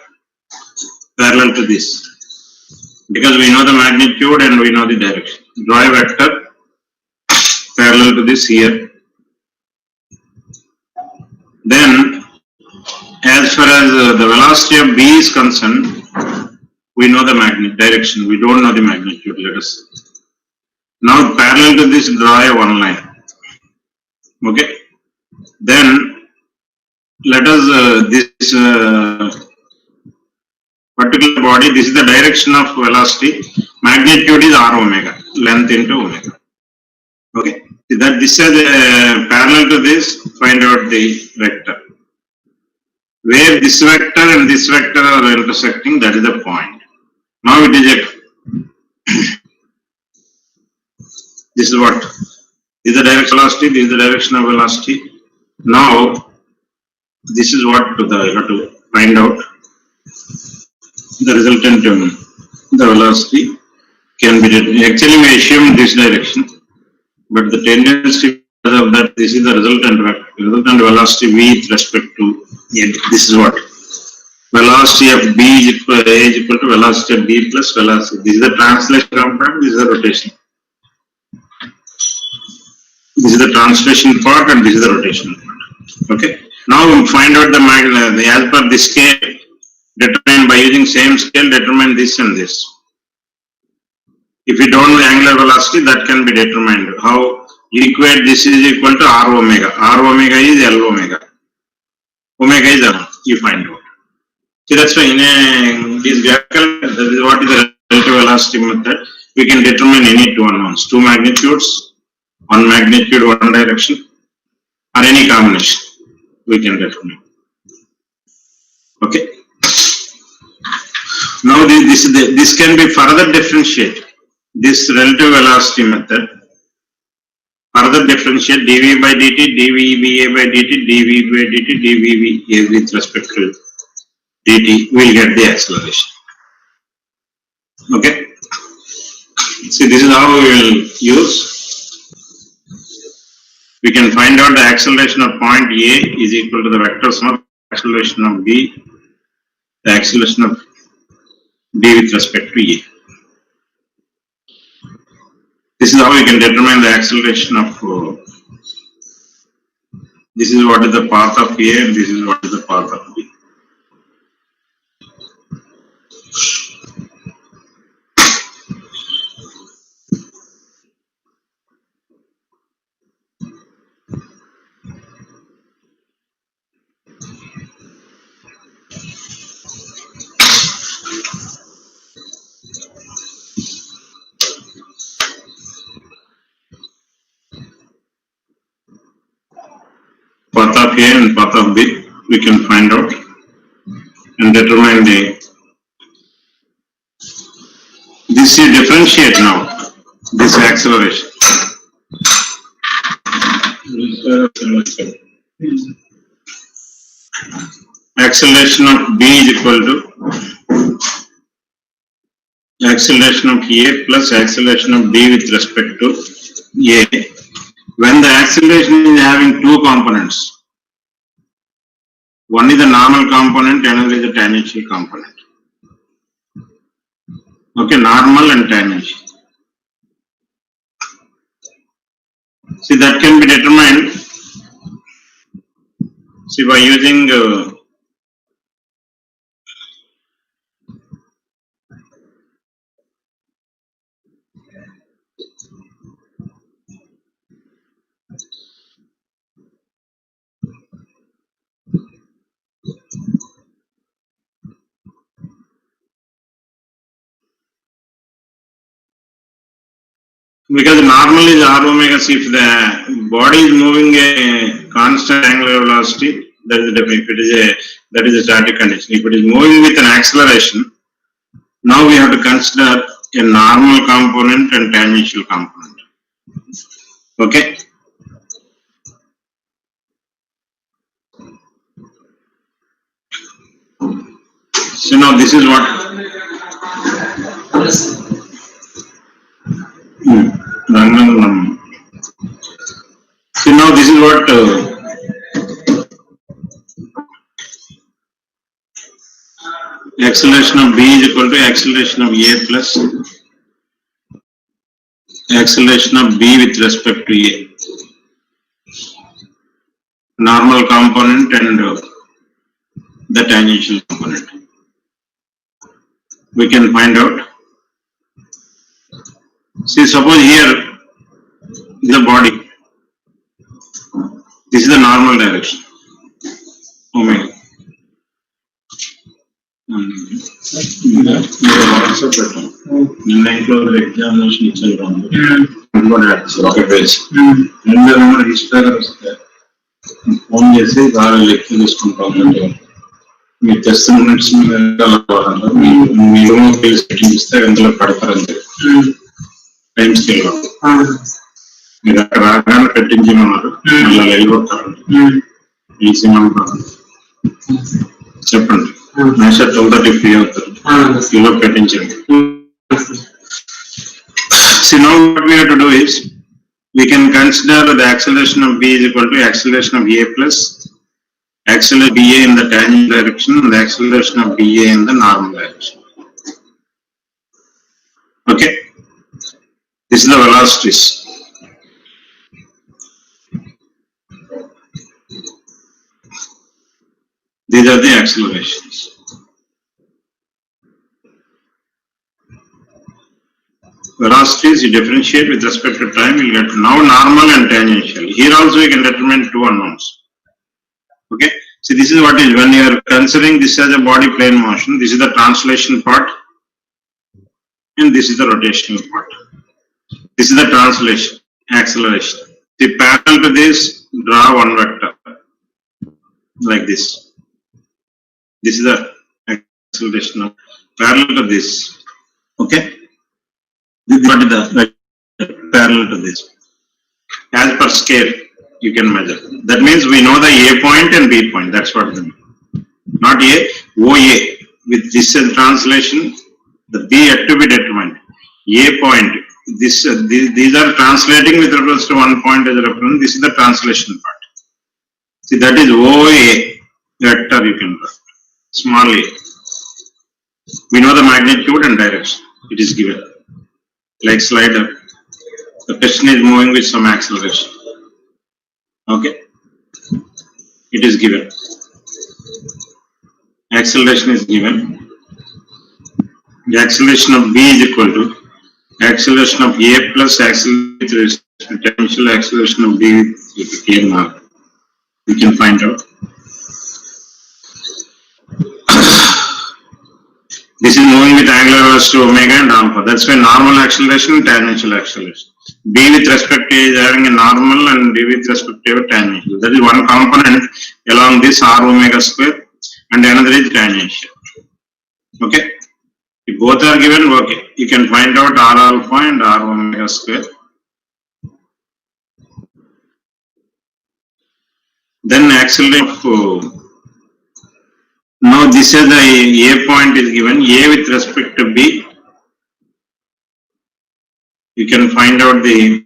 parallel to this, because we know the magnitude and we know the direction. Draw a vector parallel to this here. Then, as far as the velocity of B is concerned, we know the direction. We don't know the magnitude. Let us see. Now, parallel to this, draw a one line. Okay. Then, let us this particular body. This is the direction of velocity. Magnitude is r omega. Length into omega. Okay. That this is parallel to this. Find out the vector. Where this vector and this vector are intersecting, that is the point. Now it is a this is what? This is the direction of velocity, this is the direction of velocity. Now this is what you have to find out. The resultant the velocity can be actually we assume this direction, but the tendency of that this is the resultant velocity V with respect to A. This is what? Velocity of B is equal to velocity of B plus velocity. This is the translation component, this is the rotation. This is the translation part and this is the rotation part. Okay. Now we find out the as per the scale, determine by using same scale, determine this and this. If you don't know the angular velocity, that can be determined. How? You equate this is equal to R omega. R omega is L omega. Omega is R. You find out. See, that's why in this graphical, that is what is the relative velocity method. We can determine any two unknowns, two magnitudes, one magnitude, one direction, or any combination. We can determine. Okay. Now this can be further differentiated. This relative velocity method further differentiate dv by dt, dvba by dt, dv by dt, dvba with respect to dt. We'll get the acceleration. Okay. See, this is how we will use. We can find out the acceleration of point A is equal to the vector sum of acceleration of B, the acceleration of B with respect to A. This is how we can determine the acceleration of, this is what is the path of A and this is what is the path of B. Path of A and path of B, we can find out and determine this is differentiate now, this acceleration. Acceleration of B is equal to acceleration of A plus acceleration of B with respect to A. When the acceleration is having two components, one is the normal component, another is the tangential component. Okay, normal and tangential. See, that can be determined, see, by using because normal is r omega. See, if the body is moving a constant angular velocity, that is the definition. If it is that is a static condition. If it is moving with an acceleration, now we have to consider a normal component and tangential component. Okay. So now this is what. So now this is what acceleration of B is equal to acceleration of A plus acceleration of B with respect to A. Normal component and the tangential component. We can find out. See, suppose here is the body. This is the normal direction. Omega. Also better. Examination itself. Phone చేసి బాగా lecture తీసుకుంటాం. మీ test minutes మీరు setting ఇస్తే అందులో పడతారంతే time scale లో. మీరు అక్కడ రాగానే పెట్టించమన్నారు, మళ్ళీ వెళ్ళిపోతారు. చెప్పండి, మేషర్ 12:30 ఫ్రీ అవుతారు, kilo పెట్టించండి. So now what we have to do is, we can consider the acceleration of B is equal to acceleration of A plus acceleration of BA in the tangent direction and the acceleration of BA in the normal direction. Okay, this is the velocities. These are the accelerations. Velocities you differentiate with respect to time, you'll get now normal and tangential. Here also you can determine two unknowns. Okay, so this is what is when you are considering this as a body plane motion. This is the translation part and this is the rotational part. This is the translation, acceleration. See, parallel to this, draw one vector like this. This is the acceleration of parallel to this. Okay, this is what is the parallel to this. As per scale, you can measure. That means we know the A point and B point. That's what we mean. Not A, OA. With this translation, the B had to be determined. A point. These are translating with reference to one point as a reference. This is the translation part. See, that is OA vector you can draw. Small a. We know the magnitude and direction. It is given. Like slider. The piston is moving with some acceleration. Okay. It is given. Acceleration is given. The acceleration of B is equal to acceleration of A plus potential acceleration of B with K mark. We can find out. This is moving with angular velocity omega and alpha. That's why normal acceleration and tangential acceleration. B with respect to A is having a normal and B with respect to A tangential. That is one component along this R omega square and another is tangential. Okay. If both are given, okay, you can find out R alpha and R omega square. Then acceleration of now this is the A point is given, A with respect to B. You can find out the,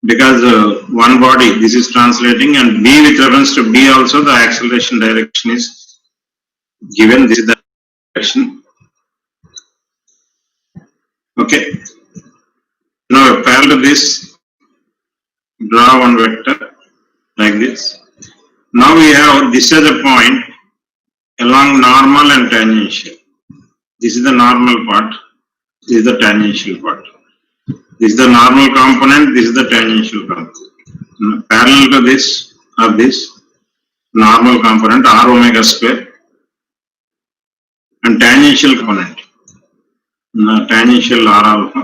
because one body, this is translating, and B with reference to B also the acceleration direction is given. This is the direction. Okay. Now parallel to this, draw one vector like this. Now we have this as a point along normal and tangential. This is the normal part. This is the tangential part. This is the normal component. This is the tangential component. Parallel to this or this normal component R omega square and tangential component. Tangential R alpha.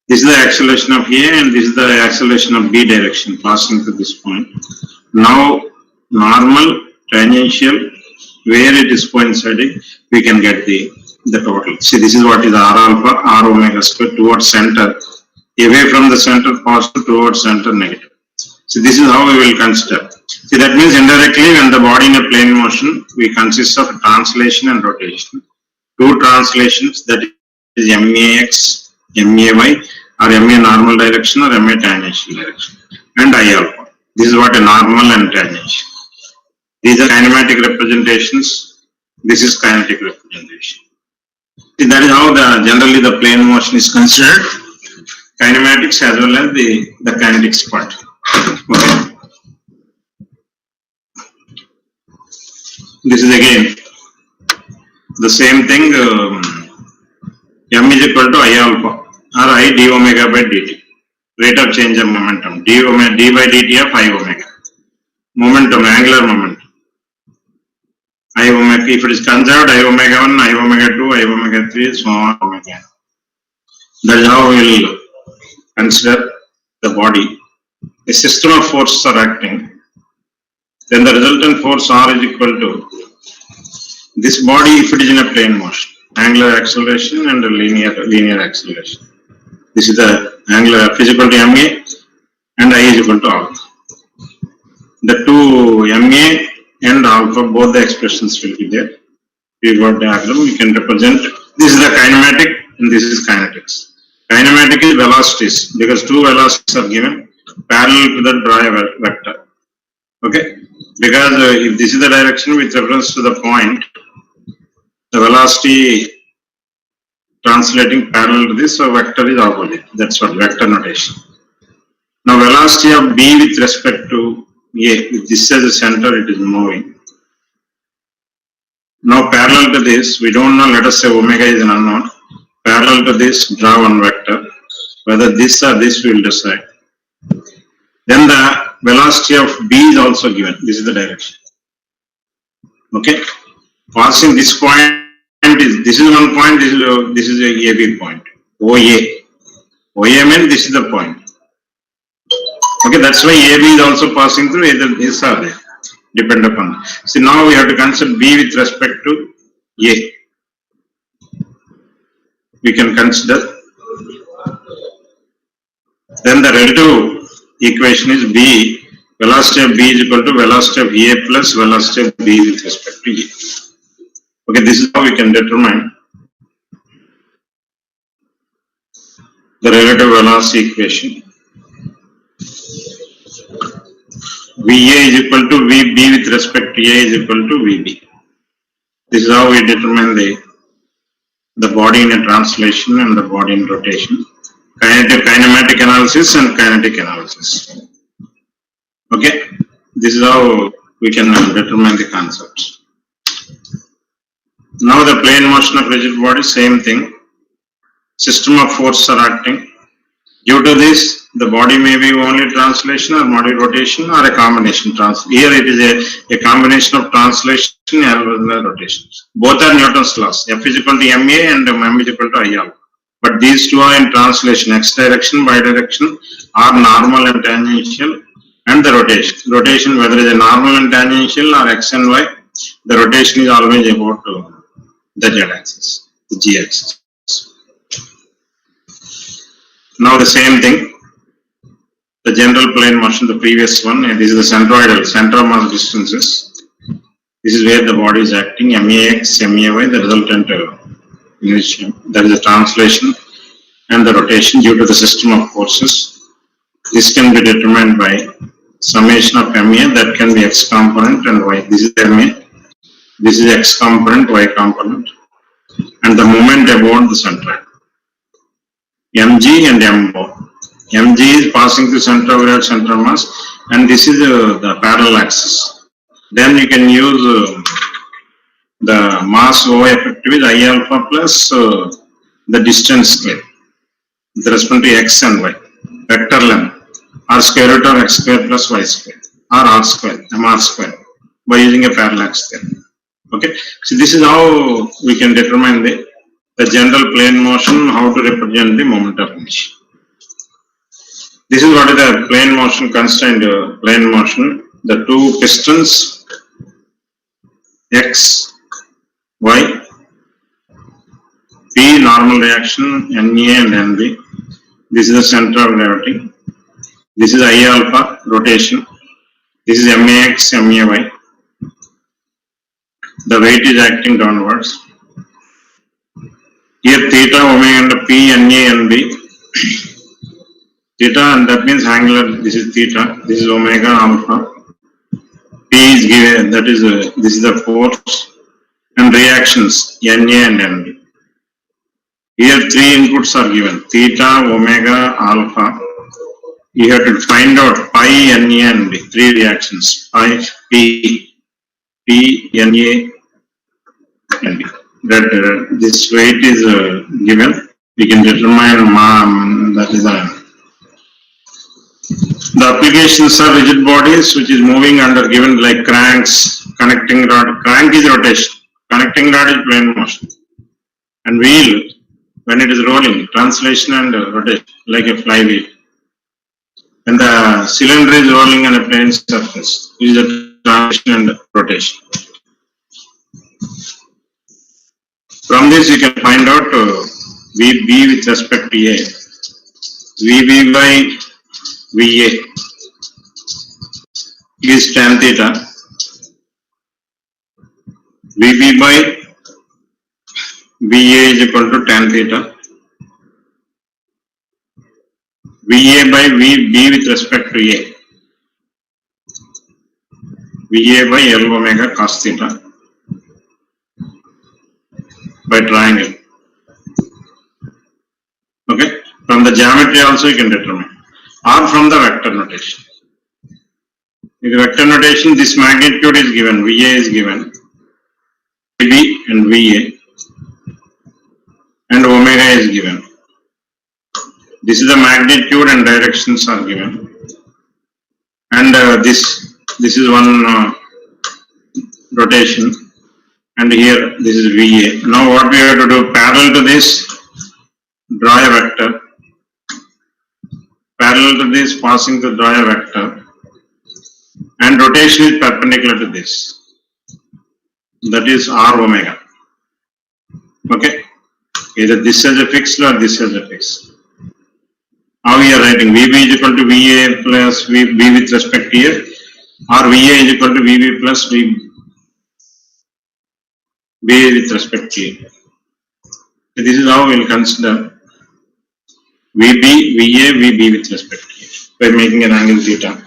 This is the acceleration of A and this is the acceleration of B direction passing to this point. Now normal, tangential, where it is coinciding, we can get the total. See, this is what is R alpha, R omega square towards center, away from the center positive, towards center negative. So this is how we will consider. See, that means indirectly when the body in a plane motion, we consist of translation and rotation. Two translations, that is MAX, MAY, or MA normal direction or MA tangential direction, and I alpha. This is what a normal and tangential. These are kinematic representations. This is kinetic representation. See, that is how generally the plane motion is considered. Kinematics as well as the kinetics part. Okay. This is again the same thing. M is equal to I alpha or I d omega by dt. Rate of change of momentum. D by dt of I omega. Momentum, angular momentum. I omega, if it is conserved, I omega 1, I omega 2, I omega 3, so on omega. That is how we will consider the body. A system of forces are acting. Then the resultant force R is equal to this body if it is in a plane motion. Angular acceleration and linear acceleration. This is the angular F is equal to MA and I is equal to alpha. The two MA and alpha, both the expressions will be there. We got diagram, we can represent. This is the kinematic and this is kinetics. Kinematic is velocities because two velocities are given parallel to the draw vector. Okay, because if this is the direction with reference to the point, the velocity translating parallel to this, so vector is opposite. That's what vector notation. Now velocity of B with respect to A, if this is the center, it is moving. Now parallel to this, we don't know, let us say omega is an unknown. Parallel to this, draw one vector. Whether this or this we will decide. Then the velocity of B is also given. This is the direction. Okay. Passing this point is, this is one point, this is a AB point. OA. OA means this is the point. Okay, that's why AB is also passing through either this or that. Depend upon. See, now we have to consider B with respect to A. We can consider. Then the relative equation is B. Velocity of B is equal to velocity of A plus velocity of B with respect to A. Okay, this is how we can determine the relative velocity equation. VA is equal to VB with respect to A is equal to VB. This is how we determine the body in a translation and the body in rotation. Kinematic analysis and kinetic analysis. Okay, this is how we can determine the concepts. Now the plane motion of rigid body, same thing. System of forces are acting. Due to this, the body may be only translation or body rotation or a combination. Here it is a combination of translation and rotation. Both are Newton's laws. F is equal to MA and M is equal to I alpha. But these two are in translation, x direction, y direction, are normal and tangential, and the rotation. Rotation, whether it is a normal and tangential or x and y, the rotation is always about the z axis, the g axis. Now the same thing, the general plane motion, the previous one, this is the centroidal, center of mass distances. This is where the body is acting, MAX, MAY, the resultant that is the translation and the rotation due to the system of forces. This can be determined by summation of MA, that can be x component and y. This is MA, this is x component, y component, and the moment about the center. Mg and M0. Mg is passing through center of center mass, and this is the parallel axis. Then you can use the mass O effective is I alpha plus the distance square with respect to x and y, vector length, or square root of x square plus y square, or r square, mr square, by using a parallax there. Okay, so this is how we can determine the general plane motion, how to represent the moment of inertia. This is what is the plane motion, constrained plane motion. the two pistons X, Y, P normal reaction, Na and Nb. This is the center of gravity. This is I alpha rotation. This is Max, May. The weight is acting downwards. Here theta, omega and P, Na, Nb. Theta, and that means angular. This is theta. This is omega alpha. P is given. That is this is the force and reactions Na and Nb. Here three inputs are given: theta, omega, alpha. You have to find out pi, Na, and B. Three reactions: pi, P, Na, and B. That this weight is given. We can determine that is the applications are rigid bodies which is moving under given like cranks, connecting rod. Crank is rotation. Connecting rod is plane motion. And wheel, when it is rolling, translation and rotation like a flywheel. And the cylinder is rolling on a plane surface, is the translation and rotation. From this you can find out VB with respect to A. VB by VA is tan theta. VB by VA is equal to tan theta. VA by VB with respect to A. VA by L omega cos theta by triangle. Okay. From the geometry also you can determine. Or from the vector notation. In the vector notation, this magnitude is given. VA is given. VB and VA. And omega is given. This is the magnitude and directions are given. And this is one rotation. And here this is VA. Now what we have to do, parallel to this, draw a vector. Parallel to this, passing to draw a vector. And rotation is perpendicular to this. That is R omega. Okay. Either this as a fixed or this as a fixed. How we are writing? VB is equal to VA plus VB with respect to here, or VA is equal to VB plus VB with respect to here. So this is how we will consider VB, VA, VB with respect to here by making an angle theta.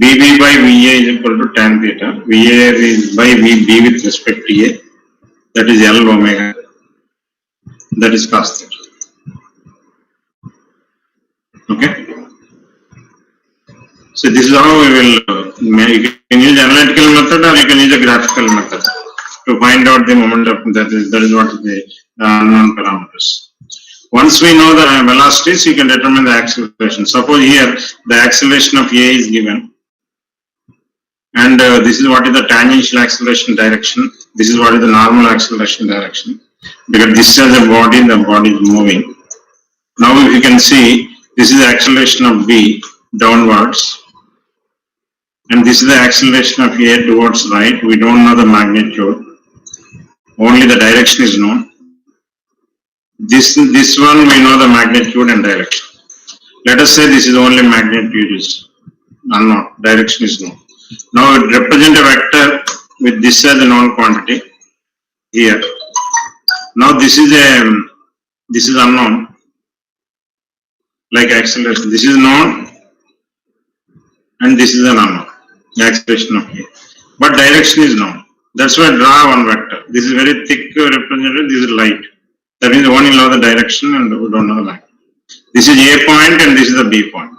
VB by VA is equal to tan theta. VA is by VB with respect to A. That is L omega. That is cos theta. Okay. So this is how we will you can use analytical method or you can use a graphical method to find out the moment of that is what is the unknown parameters. Once we know the velocities, you can determine the acceleration. Suppose here the acceleration of A is given, and this is what is the tangential acceleration direction. This is what is the normal acceleration direction. Because this is a body, the body is moving. Now if you can see, this is the acceleration of B downwards, and this is the acceleration of A towards right. We don't know the magnitude, only the direction is known. This one we know the magnitude and direction. Let us say this is only magnitude is unknown, direction is known. Now it represent a vector with this as a known quantity here. Now this is unknown, like acceleration. This is known and this is an unknown, the acceleration of A. But direction is known. That's why I draw one vector. This is very thick representative, this is light. That means only know the direction and we don't know the line. This is A point and this is the B point.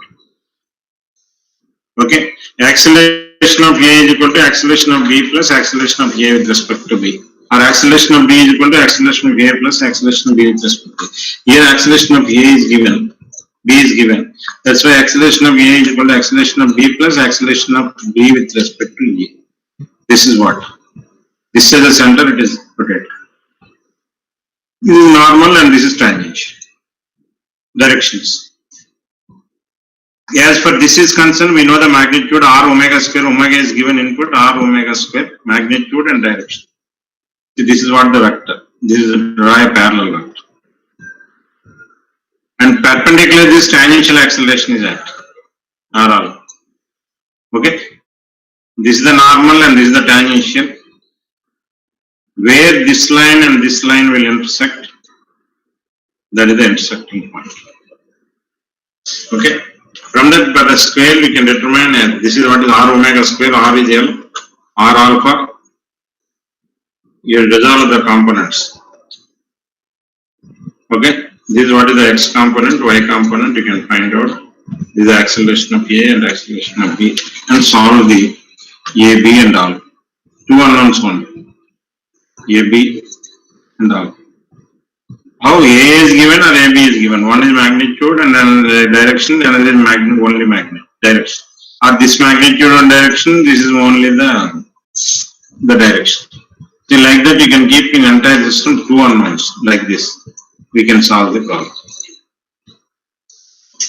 Okay. Acceleration of A is equal to acceleration of B plus acceleration of A with respect to B. Or acceleration of B is equal to acceleration of A plus acceleration of B with respect to B. Here acceleration of A is given. B is given. That's why acceleration of A is equal to acceleration of B plus acceleration of B with respect to A. This is what? This is the center, it is rotated. This is normal and this is tangential. Directions. As for this is concerned, we know the magnitude r omega square. Omega is given input r omega square, magnitude and direction. So this is what the vector. This is a parallel vector. And perpendicular this tangential acceleration is at r. Okay. This is the normal and this is the tangential. Where this line and this line will intersect, that is the intersecting point. Okay. From that by the scale we can determine this is what is r omega square, r is L, r alpha. You resolve the components. Okay. This is what is the x component, y component, you can find out. This is the acceleration of A and acceleration of B and solve the A, B and all. Two unknowns only. A, B and all. How A is given or AB is given? One is magnitude and then the direction, the other is only magnitude, direction. Or this magnitude and direction, this is only the direction. So like that you can keep in entire system two unknowns like this. We can solve the problem.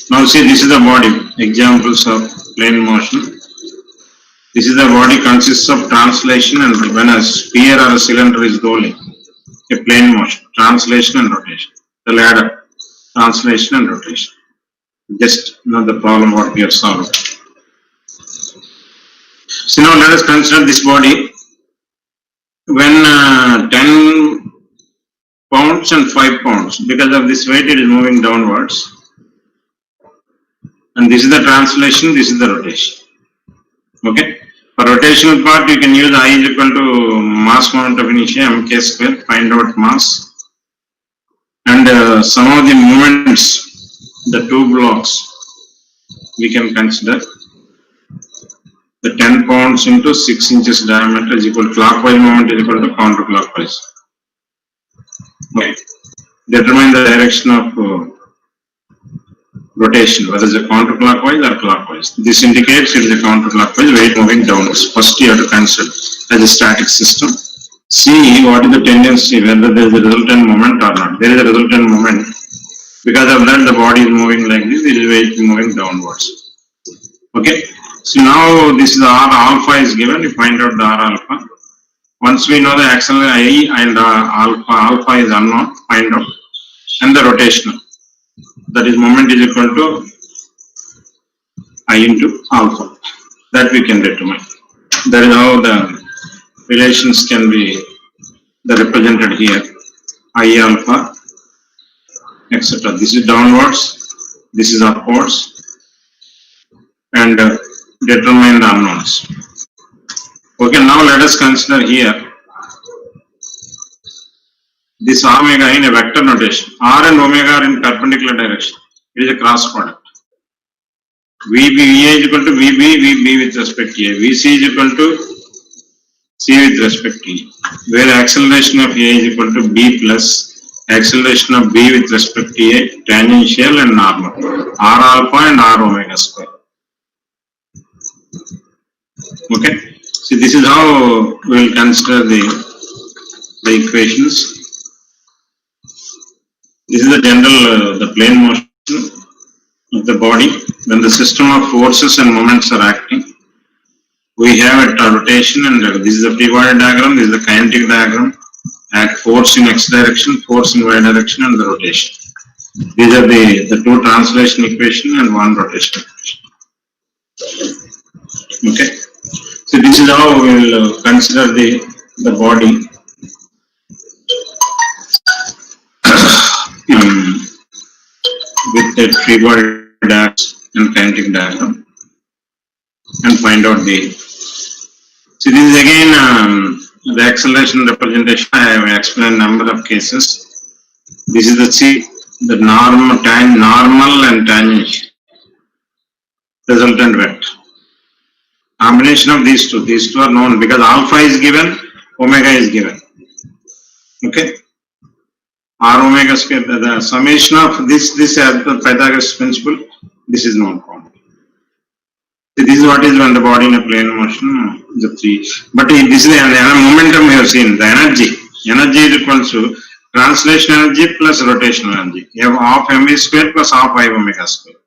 Now see, this is the body. Examples of plane motion. This is the body consists of translation and when a sphere or a cylinder is rolling. A plane motion, translation and rotation. The ladder, translation and rotation. Just not the problem what we have solved. So now let us consider this body. When 10 pounds and 5 pounds, because of this weight it is moving downwards. And this is the translation, this is the rotation. Okay. For rotational part, you can use I is equal to mass moment of inertia mk square, find out mass. And some of the moments, the two blocks, we can consider. The 10 pounds into 6 inches diameter is equal to clockwise moment is equal to counterclockwise. Okay. Determine the direction of rotation, whether it's a counterclockwise or clockwise. This indicates it is a counterclockwise, weight moving downwards. First you have to consider as a static system. See what is the tendency, whether there is a resultant moment or not. There is a resultant moment. Because of that, the body is moving like this, it is weight moving downwards. Okay. So now this is R alpha is given, you find out the R alpha. Once we know the acceleration I and alpha is unknown, find out. And the rotational. That is moment is equal to I into alpha. That we can determine. That is how the relations can be represented here. I alpha, etc. This is downwards, this is upwards, and determine the unknowns. Okay, now let us consider here this omega in a vector notation. R and omega are in perpendicular direction. It is a cross product. VA is equal to VB with respect to A. VC is equal to C with respect to E. Where acceleration of A is equal to B plus acceleration of B with respect to A, tangential and normal. R alpha and R omega square. Okay. So this is how we will consider the equations. This is the general, the plane motion of the body. When the system of forces and moments are acting, we have a rotation, and this is the free body diagram, this is the kinetic diagram. Act force in x direction, force in y direction, and the rotation. These are the two translation equation and one rotation equation. Okay. So this is how we will consider the body. With the free body diagram and kinetic diagram and find out the. So this is again the acceleration representation. I have explained number of cases. This is the normal and tangential resultant vector. Combination of these two are known because alpha is given, omega is given. Okay. R omega square, the summation of this as the Pythagoras principle, this is known quantity. So this is what is when the body in a plane motion, the three. But this is the momentum we have seen, the energy. Energy is equal to translation energy plus rotational energy. You have half mv square plus half I omega square.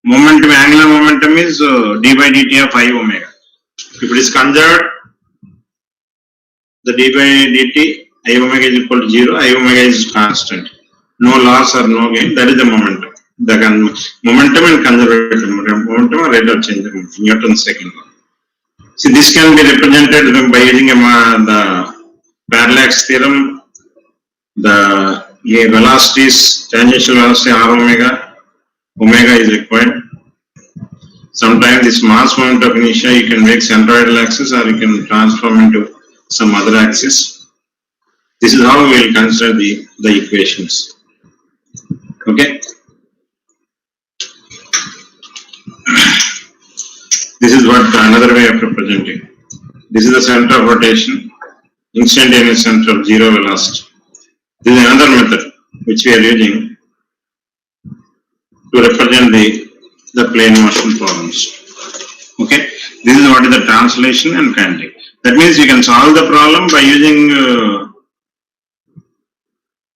Momentum, angular momentum is d by dt of I omega. If it is conserved, the d by dt, I omega is equal to 0, I omega is constant. No loss or no gain, that is the momentum. The momentum and conservative momentum are rate of change of Newton's second law. See, this can be represented by using the parallax theorem. The velocities, tangential velocity r omega, omega is required. Sometimes this mass moment of inertia you can make centroidal axis or you can transform into some other axis. This is how we will consider the equations. Okay. This is what another way of representing. This is the center of rotation, instantaneous center of zero velocity. This is another method which we are using to represent the plane motion problems. Okay, this is what is the translation and kinetic. That means you can solve the problem by using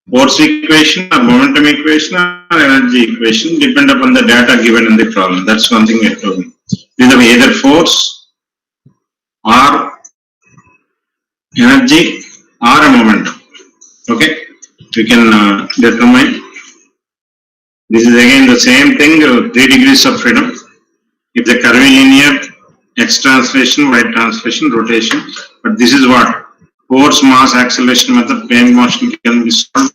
force equation or momentum equation or energy equation, depend upon the data given in the problem. That's one thing we are doing. These are either force or energy or a momentum. Okay, we can determine. This is again the same thing, 3 degrees of freedom. If the curvilinear, x translation, y translation, rotation. But this is what? Force, mass, acceleration method, plane motion can be solved.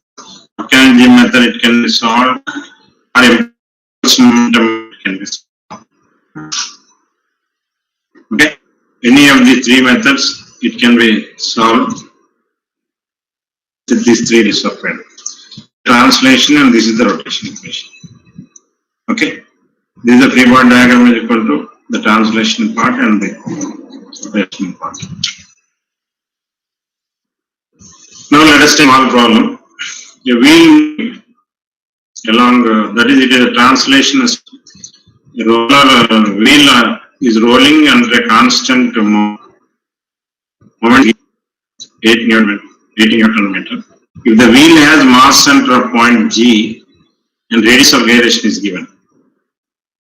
Energy method, it can be solved. Or impulse momentum can be solved. Okay? Any of the 3 methods, it can be solved with these 3 degrees of freedom. Translation, and this is the rotation equation. Okay, this is the free body diagram is equal to the translation part and the rotation part. Now let us take one problem. A wheel along that is it is a translation. A roller wheel is rolling under a constant moment 8 Newton meter. If the wheel has mass center of point G and radius of gyration is given,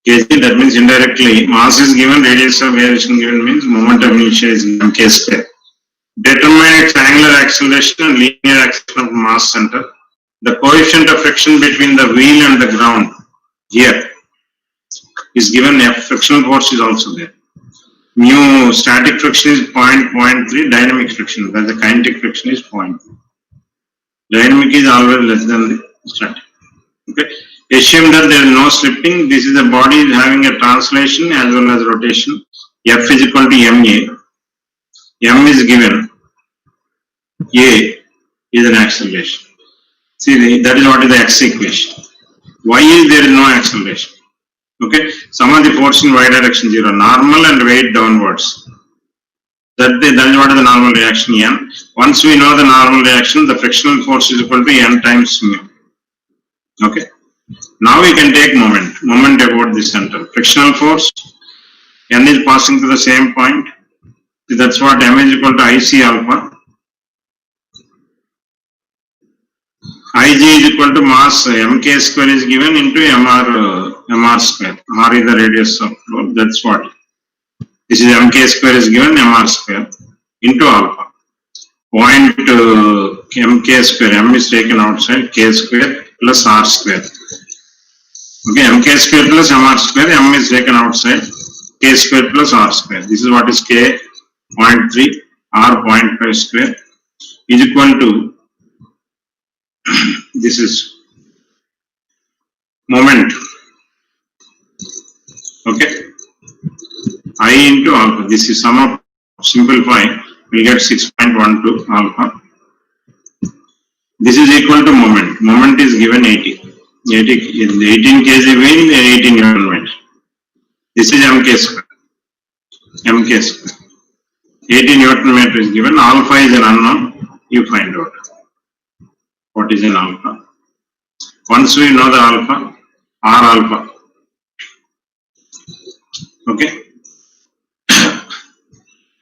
kg, that means indirectly mass is given, radius of gyration given means moment of inertia is given k square. Determine its angular acceleration and linear acceleration of mass center. The coefficient of friction between the wheel and the ground here is given. F frictional force is also there. Mu static friction is 0.3, dynamic friction, where the kinetic friction is 0.3. Dynamic is always less than the static. Okay. Assume that there is no slipping. This is the body having a translation as well as rotation. F is equal to ma. M is given. A is an acceleration. See, that is what is the x equation. Y is there is no acceleration. Okay. Sum of the force in y direction 0. Normal and weight downwards. That is what is the normal reaction N. Once we know the normal reaction, the frictional force is equal to N times mu. Okay. Now we can take moment. Moment about the center. Frictional force. N is passing to the same point. That's what M is equal to IC alpha. Ig is equal to mass mk square is given into mr square. R is the radius of flow. That's what. This is mk square is given mr square into alpha. Point mk square, m is taken outside, k square plus r square. Okay, mk square plus mr square, m is taken outside, k square plus r square. This is what is k 0.3, r 0.5 square is equal to, this is moment. Okay, I into alpha. This is sum of simplify. We get 6.12 alpha. This is equal to moment. Moment is given 80. 18 kg wheel, 18 Newton meter. This is mk square. mk square. 80 Newton meter is given. Alpha is an unknown. You find out what is an alpha. Once we know the alpha, r alpha. Okay.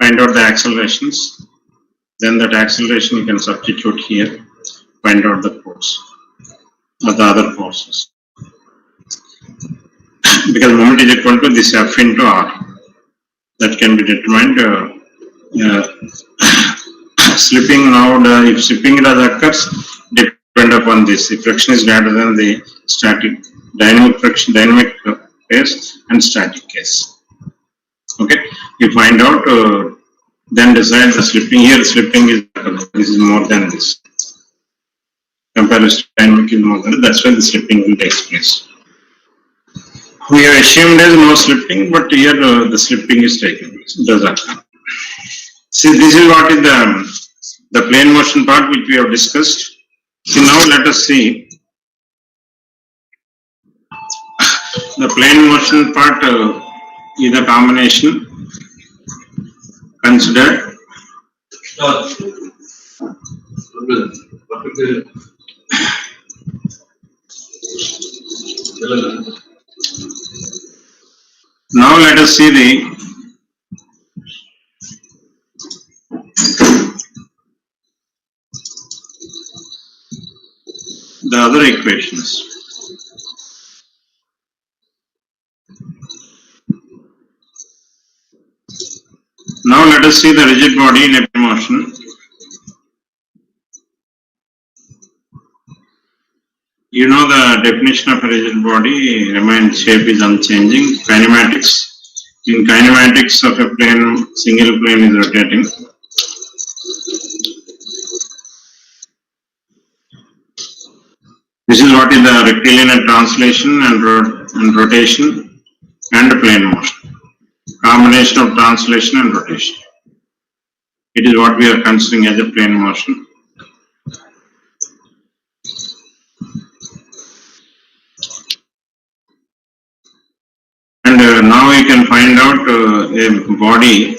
Find out the accelerations. Then that acceleration you can substitute here. Find out the force or the other forces. because moment is equal to this F into R. That can be determined. Slipping now, if slipping does occurs, depend upon this. If friction is greater than the static, dynamic friction, dynamic case and static case. Okay, you find out, then decide the slipping. Here, slipping is this is more than this. Comparison dynamic is more than that's why the slipping will take place. We have assumed there is no slipping, but here the slipping is taking place. It does occur. See, this is what is the plane motion part which we have discussed. So now let us see the plane motion part is a combination considered. Now let us see the other equations. Now let us see the rigid body in a plane motion. You know the definition of a rigid body remains, shape is unchanging. Kinematics. In kinematics of a plane, single plane is rotating. This is what is the rectilinear translation and rotation and plane motion. Combination of translation and rotation. It is what we are considering as a plane motion. And now we can find out a body.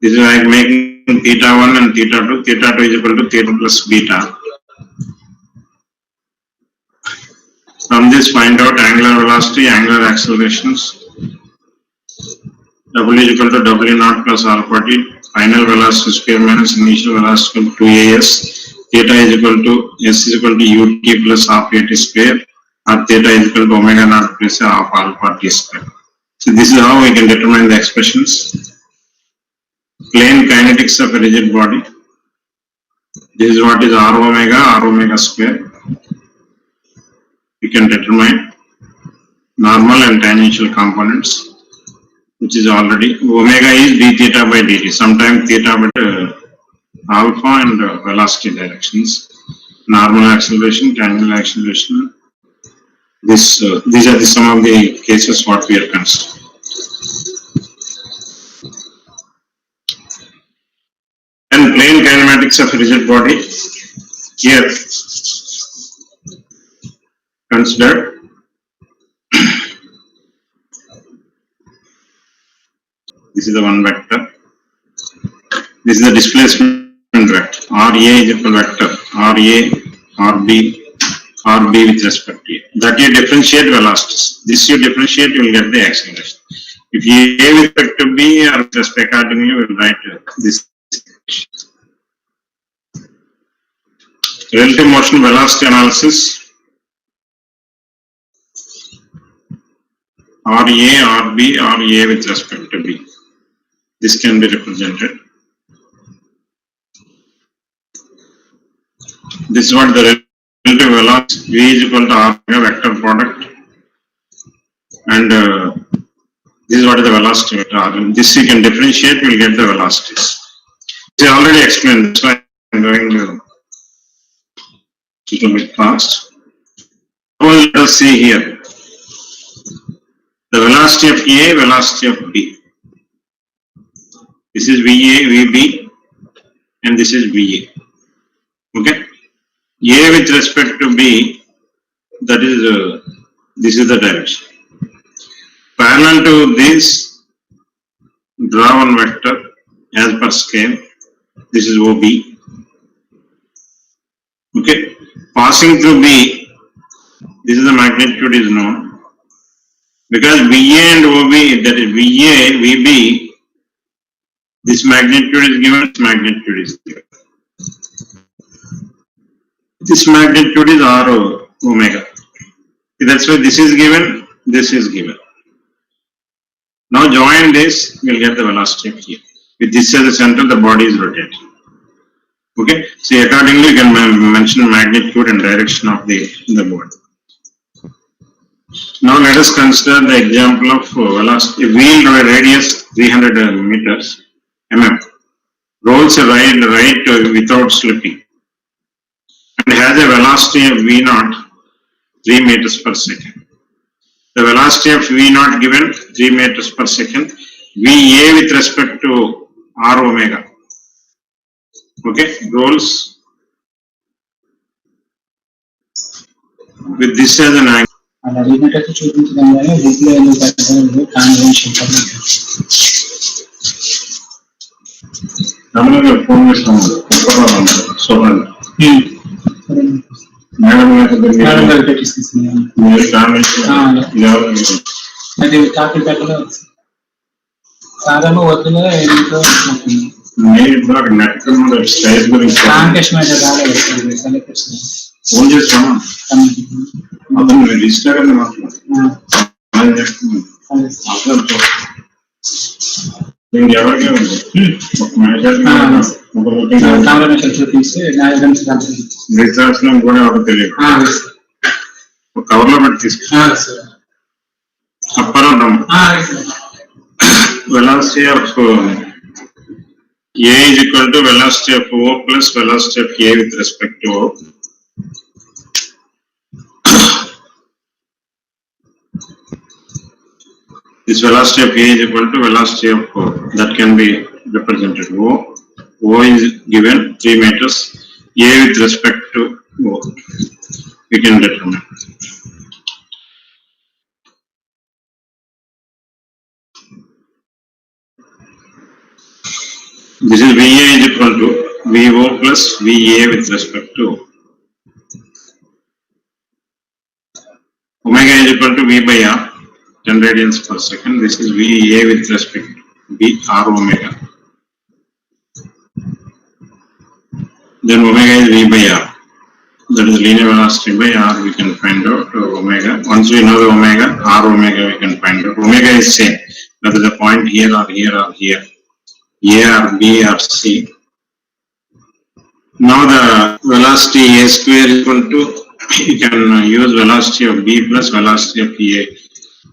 This is like making theta 1 and theta 2. Theta 2 is equal to theta plus beta. From this, find out angular velocity, angular accelerations. W is equal to W naught plus alpha t. Final velocity square minus initial velocity equal to 2as. Theta is equal to S is equal to ut plus half at square. Or theta is equal to omega naught plus half alpha t square. So this is how we can determine the expressions. Plane kinetics of a rigid body. This is what is r omega square. We can determine normal and tangential components, which is already omega is d theta by dt. Sometimes theta by alpha and velocity directions. Normal acceleration, tangential acceleration. These are some of the cases what we are considering. And plane kinematics of a rigid body. Here, consider this is the one vector. This is the displacement vector. RA is equal vector. RA, RB, RB with respect to A. That you differentiate velocities. This you differentiate, you will get the acceleration. If A with respect to B or with respect accordingly, you will write this. Relative motion velocity analysis. RA, RB, RA with respect to B. This can be represented. This is what the relative velocity V is equal to R vector product, and this is what is the velocity vector R. This you can differentiate, you will get the velocities. This is already explained, that's why I am going a little bit fast. Now let us see here. The velocity of A, velocity of B. This is VA, VB, and this is VA. Okay. A with respect to B, that is this is the direction. Parallel to this, draw one vector as per scale. This is OB. Okay. Passing through B, this is the magnitude is known. Because VA and OB, that is VA, VB, this magnitude is given, this magnitude is given. This magnitude is R omega. That's why this is given, This is given. Now join this, we'll get the velocity of here. With this as the center, the body is rotating. Okay, so accordingly you can mention magnitude and direction of the body. Now let us consider the example of velocity. A wheel radius 300 meters mm rolls a right without slipping and has a velocity of v naught 3 meters per second. The velocity of v naught given 3 meters per second. Va with respect to r omega. Okay, rolls with this as an angle. అలా అడిగినట్టు చూపించడం కానీ వీటిలో ఎందుకు పెట్టడం convention phone చేస్తాము madam అది copy పెట్టలో సాధారణ వద్దులో ఏంటో ఫోన్ చేస్తామా అతను రిజిస్టర్ అని మాట్లాడుతున్నాను ఎవరికే ఉంది రిజిస్ట్రేషన్ కూడా ఎవరు తెలియదు కవర్ లో పెట్టి తీసుకున్నాను అప్పరం velocity of A is equal to velocity of O plus velocity of A with respect to O. This velocity of A is equal to velocity of O. That can be represented O. O is given 3 meters. A with respect to O. We can determine. This is VA is equal to VO plus VA with respect to omega is equal to V by R, 10 radians per second. This is VA with respect to V R omega. Then omega is V by R. That is linear velocity by R. We can find out omega. Once we know the omega, R omega we can find out. Omega is same, whether the point here or here or here. A or B or C. Now the velocity A square is equal to, you can use velocity of B plus velocity of A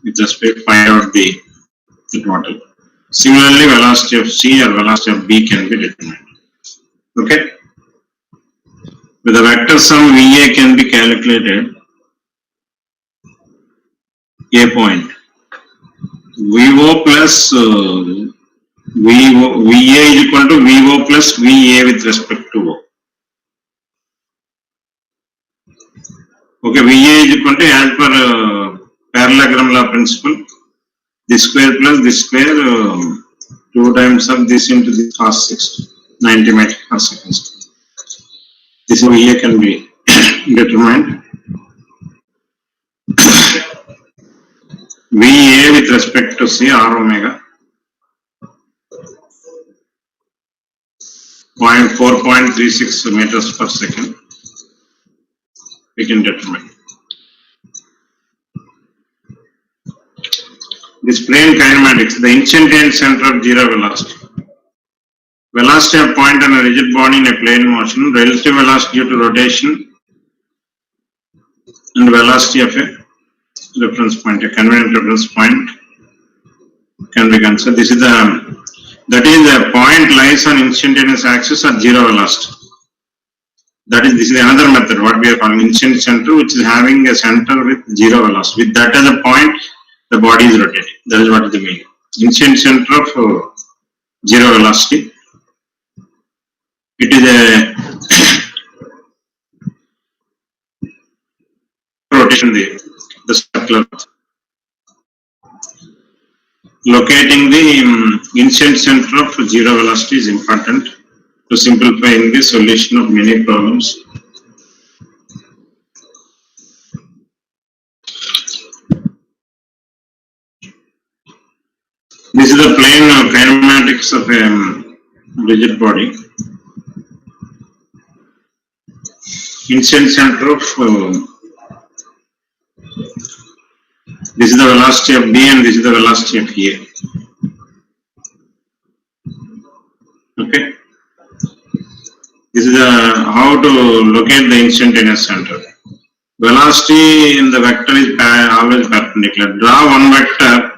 with respect to find out the total. Similarly, velocity of C or velocity of B can be determined. Okay. With the vector sum VA can be calculated. A point. VO plus VA is equal to VO plus VA with respect to O. Okay, VA is equal to, as per parallelogram law principle, this square plus this square, 2 times of this into this cos 60, 90 meters per second. This VA can be determined. VA with respect to C R omega. 4.36 meters per second, we can determine. This plane kinematics, the instantaneous center of zero velocity. Velocity of point on a rigid body in a plane motion, relative velocity due to rotation, and velocity of a reference point, a convenient reference point can be considered. This is that is the point lies on instantaneous axis at zero velocity. This is another method, what we are calling instant center, which is having a center with zero velocity. With that as a point, the body is rotating. That is what is the meaning. Instant center of zero velocity. It is a rotation, the circular. Locating the instant center of zero velocity is important to simplifying the solution of many problems. This is the plane kinematics of a rigid body. Instant center of This is the velocity of B and this is the velocity of A. Okay. This is how to locate the instantaneous center. Velocity in the vector is always perpendicular. Draw one vector,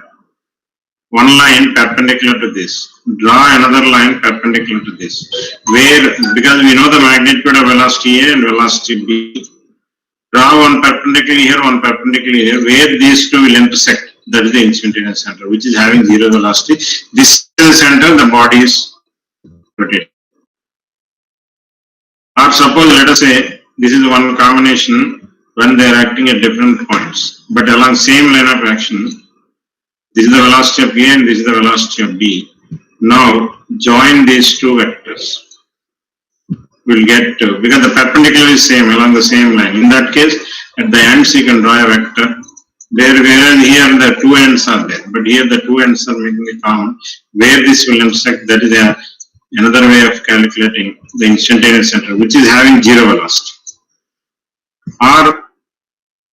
one line perpendicular to this. Draw another line perpendicular to this. Where, because we know the magnitude of velocity A and velocity B. Draw one perpendicular here, one perpendicular here. Where these two will intersect, that is the instantaneous center, which is having zero velocity. This is the center, the body is rotating. Or suppose, let us say, this is one combination when they are acting at different points, but along same line of action. This is the velocity of A and this is the velocity of B. Now, join these two vectors. We'll get to, because the perpendicular is same along the same line. In that case, at the ends you can draw a vector. Whereas here the two ends are there, but here the two ends are making it common. Where this will intersect, that is another way of calculating the instantaneous center, which is having zero velocity. Or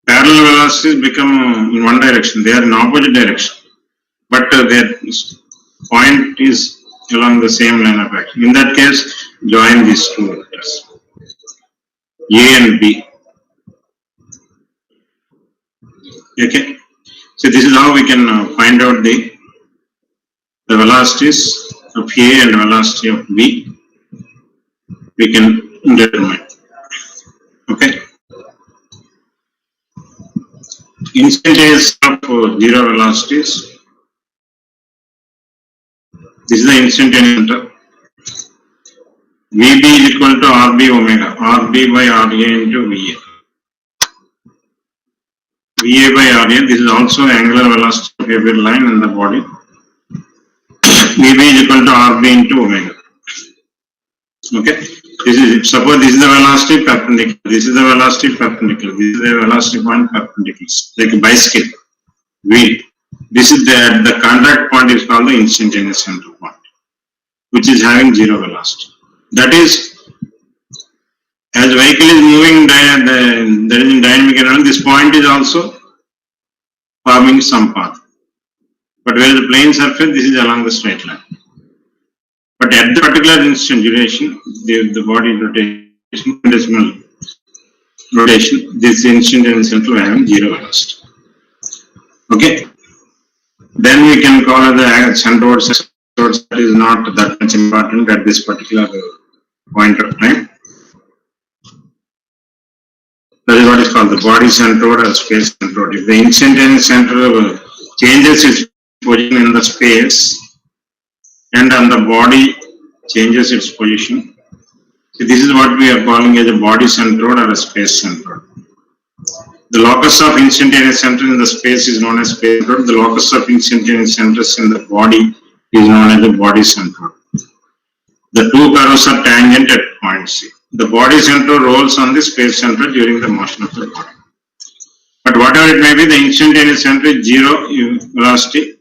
parallel velocities become in one direction, they are in opposite direction, but their point is along the same line of action. In that case, join these two vectors, A and B. Okay, so this is how we can find out the velocities of A and velocity of B. We can determine. Okay. Instantaneous of zero velocities. This is the instantaneous center. VB is equal to RB omega, RB by RA into VA. VA by RA, this is also angular velocity of every line in the body. VB is equal to RB into omega. Okay, this is, suppose this is the velocity perpendicular, this is the velocity perpendicular, this is the velocity point perpendicular, like a bicycle wheel. This is the contact point is called the instantaneous center point, which is having zero velocity. That is, as vehicle is moving, there is in dynamic environment, this point is also forming some path. But where the plane surface, this is along the straight line. But at the particular instant duration, the body rotation, decimal rotation, this instantaneous center will have zero velocity. Okay. Then we can call the centroid. That is not that much important at this particular point of time. That is what is called the body centroid or space centroid. If the instantaneous center changes its position in the space and on the body changes its position, so this is what we are calling as a body centroid or a space centroid. The locus of instantaneous center in the space is known as space centroid. The locus of instantaneous centers in the body is known as the body centroid. The two curves are tangent at point C. The body centroid rolls on the space centroid during the motion of the body. But whatever it may be, the instantaneous center is zero velocity,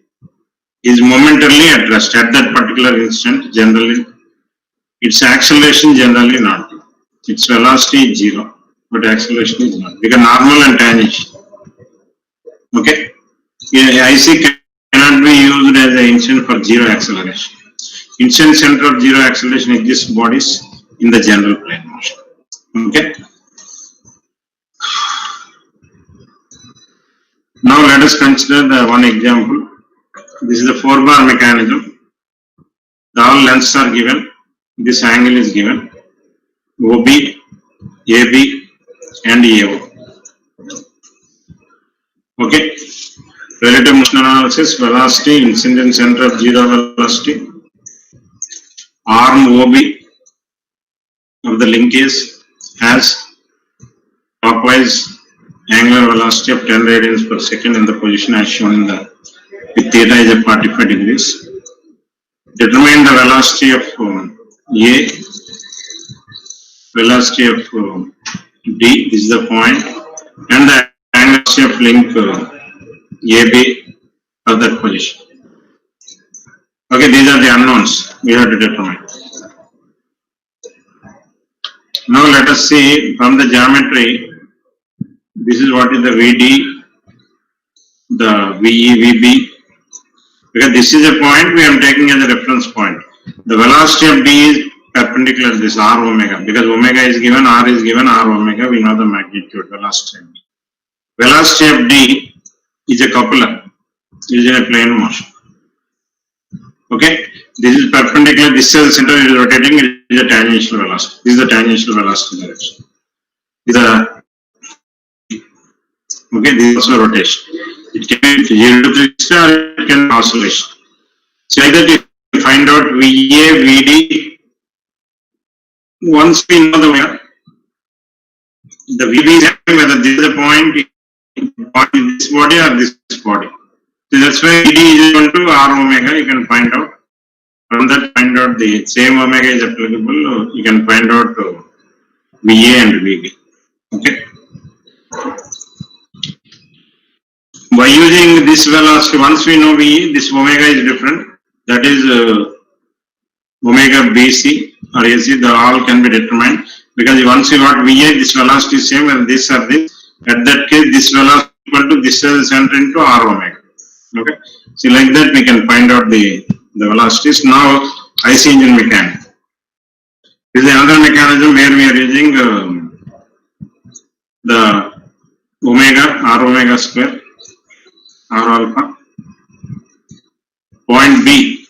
is momentarily at rest at that particular instant. Generally, its acceleration generally not. Its velocity is zero, but acceleration is not, because normal and tangential. Okay, IC cannot be used as an instant for zero acceleration. Instant center of zero acceleration exists bodies in the general plane motion. Okay. Now let us consider the one example. This is the 4-bar mechanism. All lengths are given. This angle is given. OB, AB, and AO. Okay. Relative motion analysis, velocity, incident center of zero velocity. Arm OB of the linkage has clockwise angular velocity of 10 radians per second in the position as shown in the, with theta is at 45 degrees. Determine the velocity of A, velocity of D, this is the point, and the angle of link AB for that position. Okay, these are the unknowns we have to determine. Now let us see from the geometry, this is what is the VD, the VE, VB, because this is a point we am taking as a reference point. The velocity of D is perpendicular to this R omega, because omega is given, R is given, R omega, we know the magnitude, velocity of D. Velocity of D is a coupler, is in a plane motion. Okay, this is perpendicular, this is the center, it is rotating, it is a tangential velocity. This is the tangential velocity direction. Okay, this is also rotation. It can be 0 to 360 or it can be oscillation. So like that you find out VA, VD. Once we know the VB is whether this is a point in this body or this body. So that's why VD is equal to R omega, you can find out. From that find out the same omega is applicable, you can find out VA and VB. Okay. By using this velocity, once we know VE, this omega is different. That is omega BC or AC, the all can be determined. Because once you got VA, this velocity is same and this or this. At that case, this velocity equal to this is center into R omega. Okay. So like that we can find out the velocities. Now IC engine mechanics. This is another mechanism where we are using the omega, R omega square, R alpha. Point B,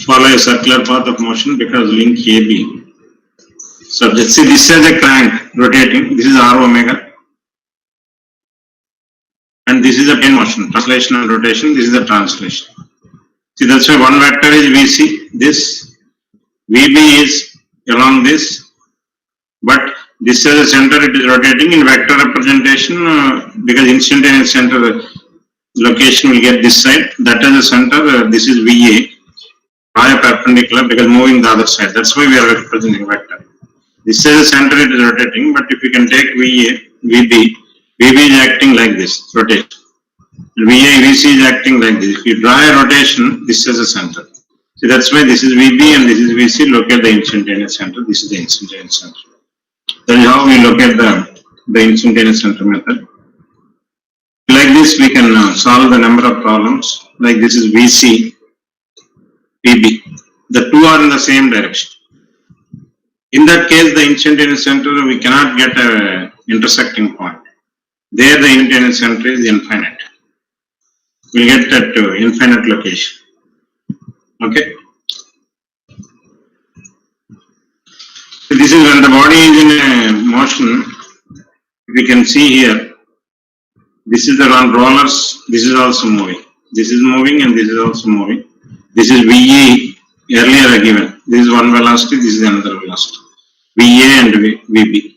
follow a circular path of motion because link AB. Subject, see this is a crank rotating, this is R omega. And this is a plane motion, translation and rotation, this is the translation. See that's why one vector is VC, this, VB is along this, but this is the center, it is rotating in vector representation because instantaneous center location will get this side, that is the center, this is VA, by a perpendicular because moving the other side, that's why we are representing vector. This is the center, it is rotating, but if you can take VA, VB, VB is acting like this, rotate. VA, VC is acting like this. If you draw a rotation, this is the center. See that's why this is VB and this is VC, locate the instantaneous center, this is the instantaneous center. That is how we locate the instantaneous center method. Like this we can solve the number of problems, like this is VC, VB. The two are in the same direction. In that case, the instantaneous center, we cannot get a intersecting point. There the instantaneous center is infinite. We'll get that to infinite location. Okay. So this is when the body is in a motion. We can see here. This is the one rollers. This is also moving. This is moving and this is also moving. This is VE earlier given. This is one velocity. This is another velocity. VA and VB.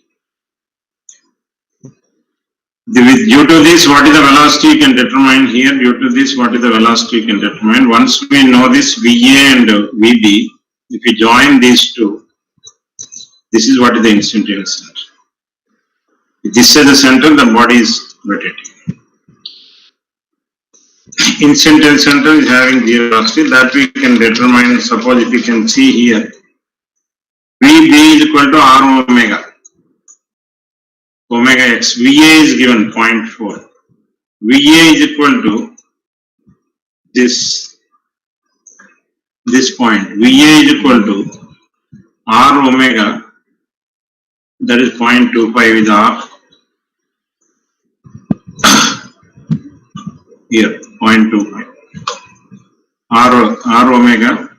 Due to this, what is the velocity you can determine here? Due to this, what is the velocity you can determine? Once we know this VA and VB, if we join these two, this is what is the instantaneous center. If this is the center, the body is rotating. Instantaneous center is having zero velocity, that we can determine. Suppose if you can see here, VB is equal to R omega. Omega x, VA is given 0.4. VA is equal to this point. VA is equal to R omega, that is 0.25 is R. Here, 0.25. R omega,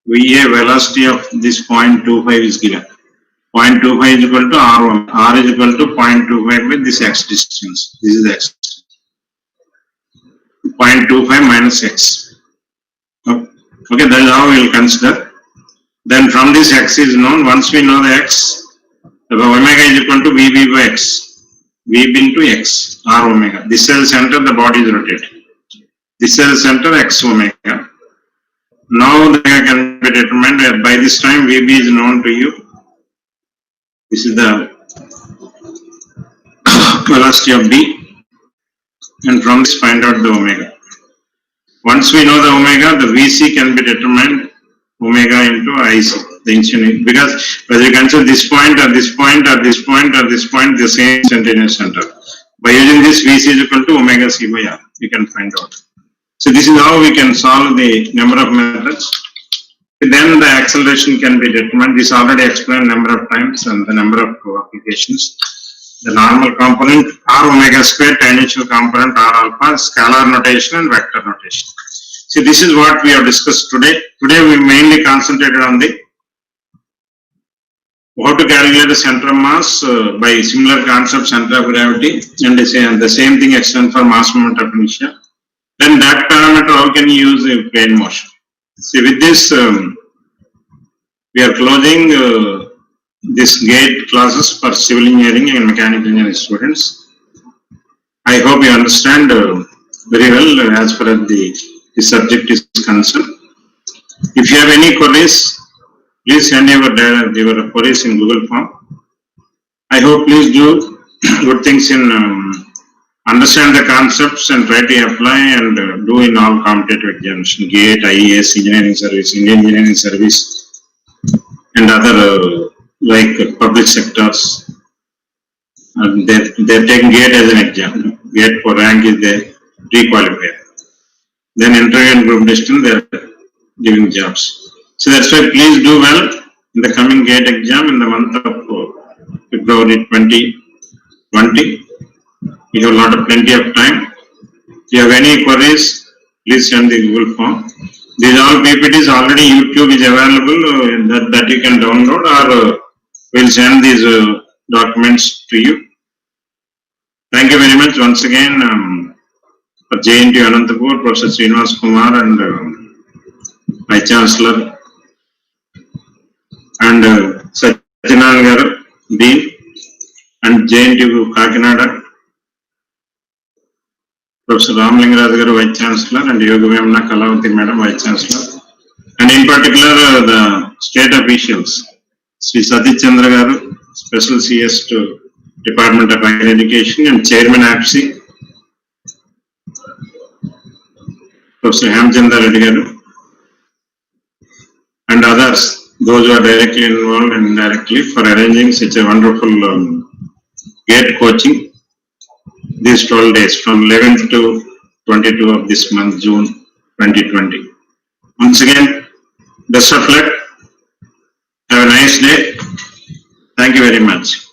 VA velocity of this 0.25 is given. 0.25 is equal to R is equal to 0.25 with this x distance. This is the x. 0.25 minus x. Okay, that is how we will consider. Then from this x is known, once we know the x, the omega is equal to VB by x. VB into x, R omega. This is the center, the body is rotating. This is the center, x omega. Now the omega can be determined. By this time, VB is known to you. This is the velocity of D, and from this find out the omega. Once we know the omega, the VC can be determined omega into IC, the instantaneous, because whether you consider this point or this point or this point or this point, the same instantaneous center. By using this, VC is equal to omega C by R. You can find out. So this is how we can solve the number of methods. Then the acceleration can be determined. This already explained number of times and the number of applications. The normal component R omega square, tangential component R alpha, scalar notation and vector notation. See, this is what we have discussed today. Today we mainly concentrated on the how to calculate the center of mass by similar concept, center of gravity, and the same thing extend for mass moment of inertia. Then that parameter, how can you use the plane motion? See, with this, we are closing this GATE classes for civil engineering and mechanical engineering students. I hope you understand very well as far as the subject is concerned. If you have any queries, please send your queries in Google form. I hope please do good things in understand the concepts and try to apply and do in all competitive examinations, GATE, IES, engineering service, Indian engineering service, and other like public sectors. They're taking GATE as an exam. GATE for rank is the pre-qualifier. Then interview and group discussion, they're giving jobs. So that's why please do well in the coming GATE exam in the month of February 2020. We have plenty of time. If you have any queries, please send the Google form. These all PPTs already YouTube is available that you can download, or we'll send these documents to you. Thank you very much once again for JNT Anantapur, Professor Srinivas Kumar and Vice Chancellor, and Satyanarayana Garu, Dean, and JNT Kakinada, Professor Ramlingaraj Garu, Vice Chancellor, and Yogamemna Kalavati Madam, Vice Chancellor, and in particular the state officials, Sri Satish Chandra Garu, Special CS to Department of Higher Education, and Chairman APSI, Professor Ramjee Reddy Garu, and others, those who are directly involved and indirectly, for arranging such a wonderful GATE coaching these 12 days from 11th to 22 of this month, June 2020. Once again, best of luck. Have a nice day. Thank you very much.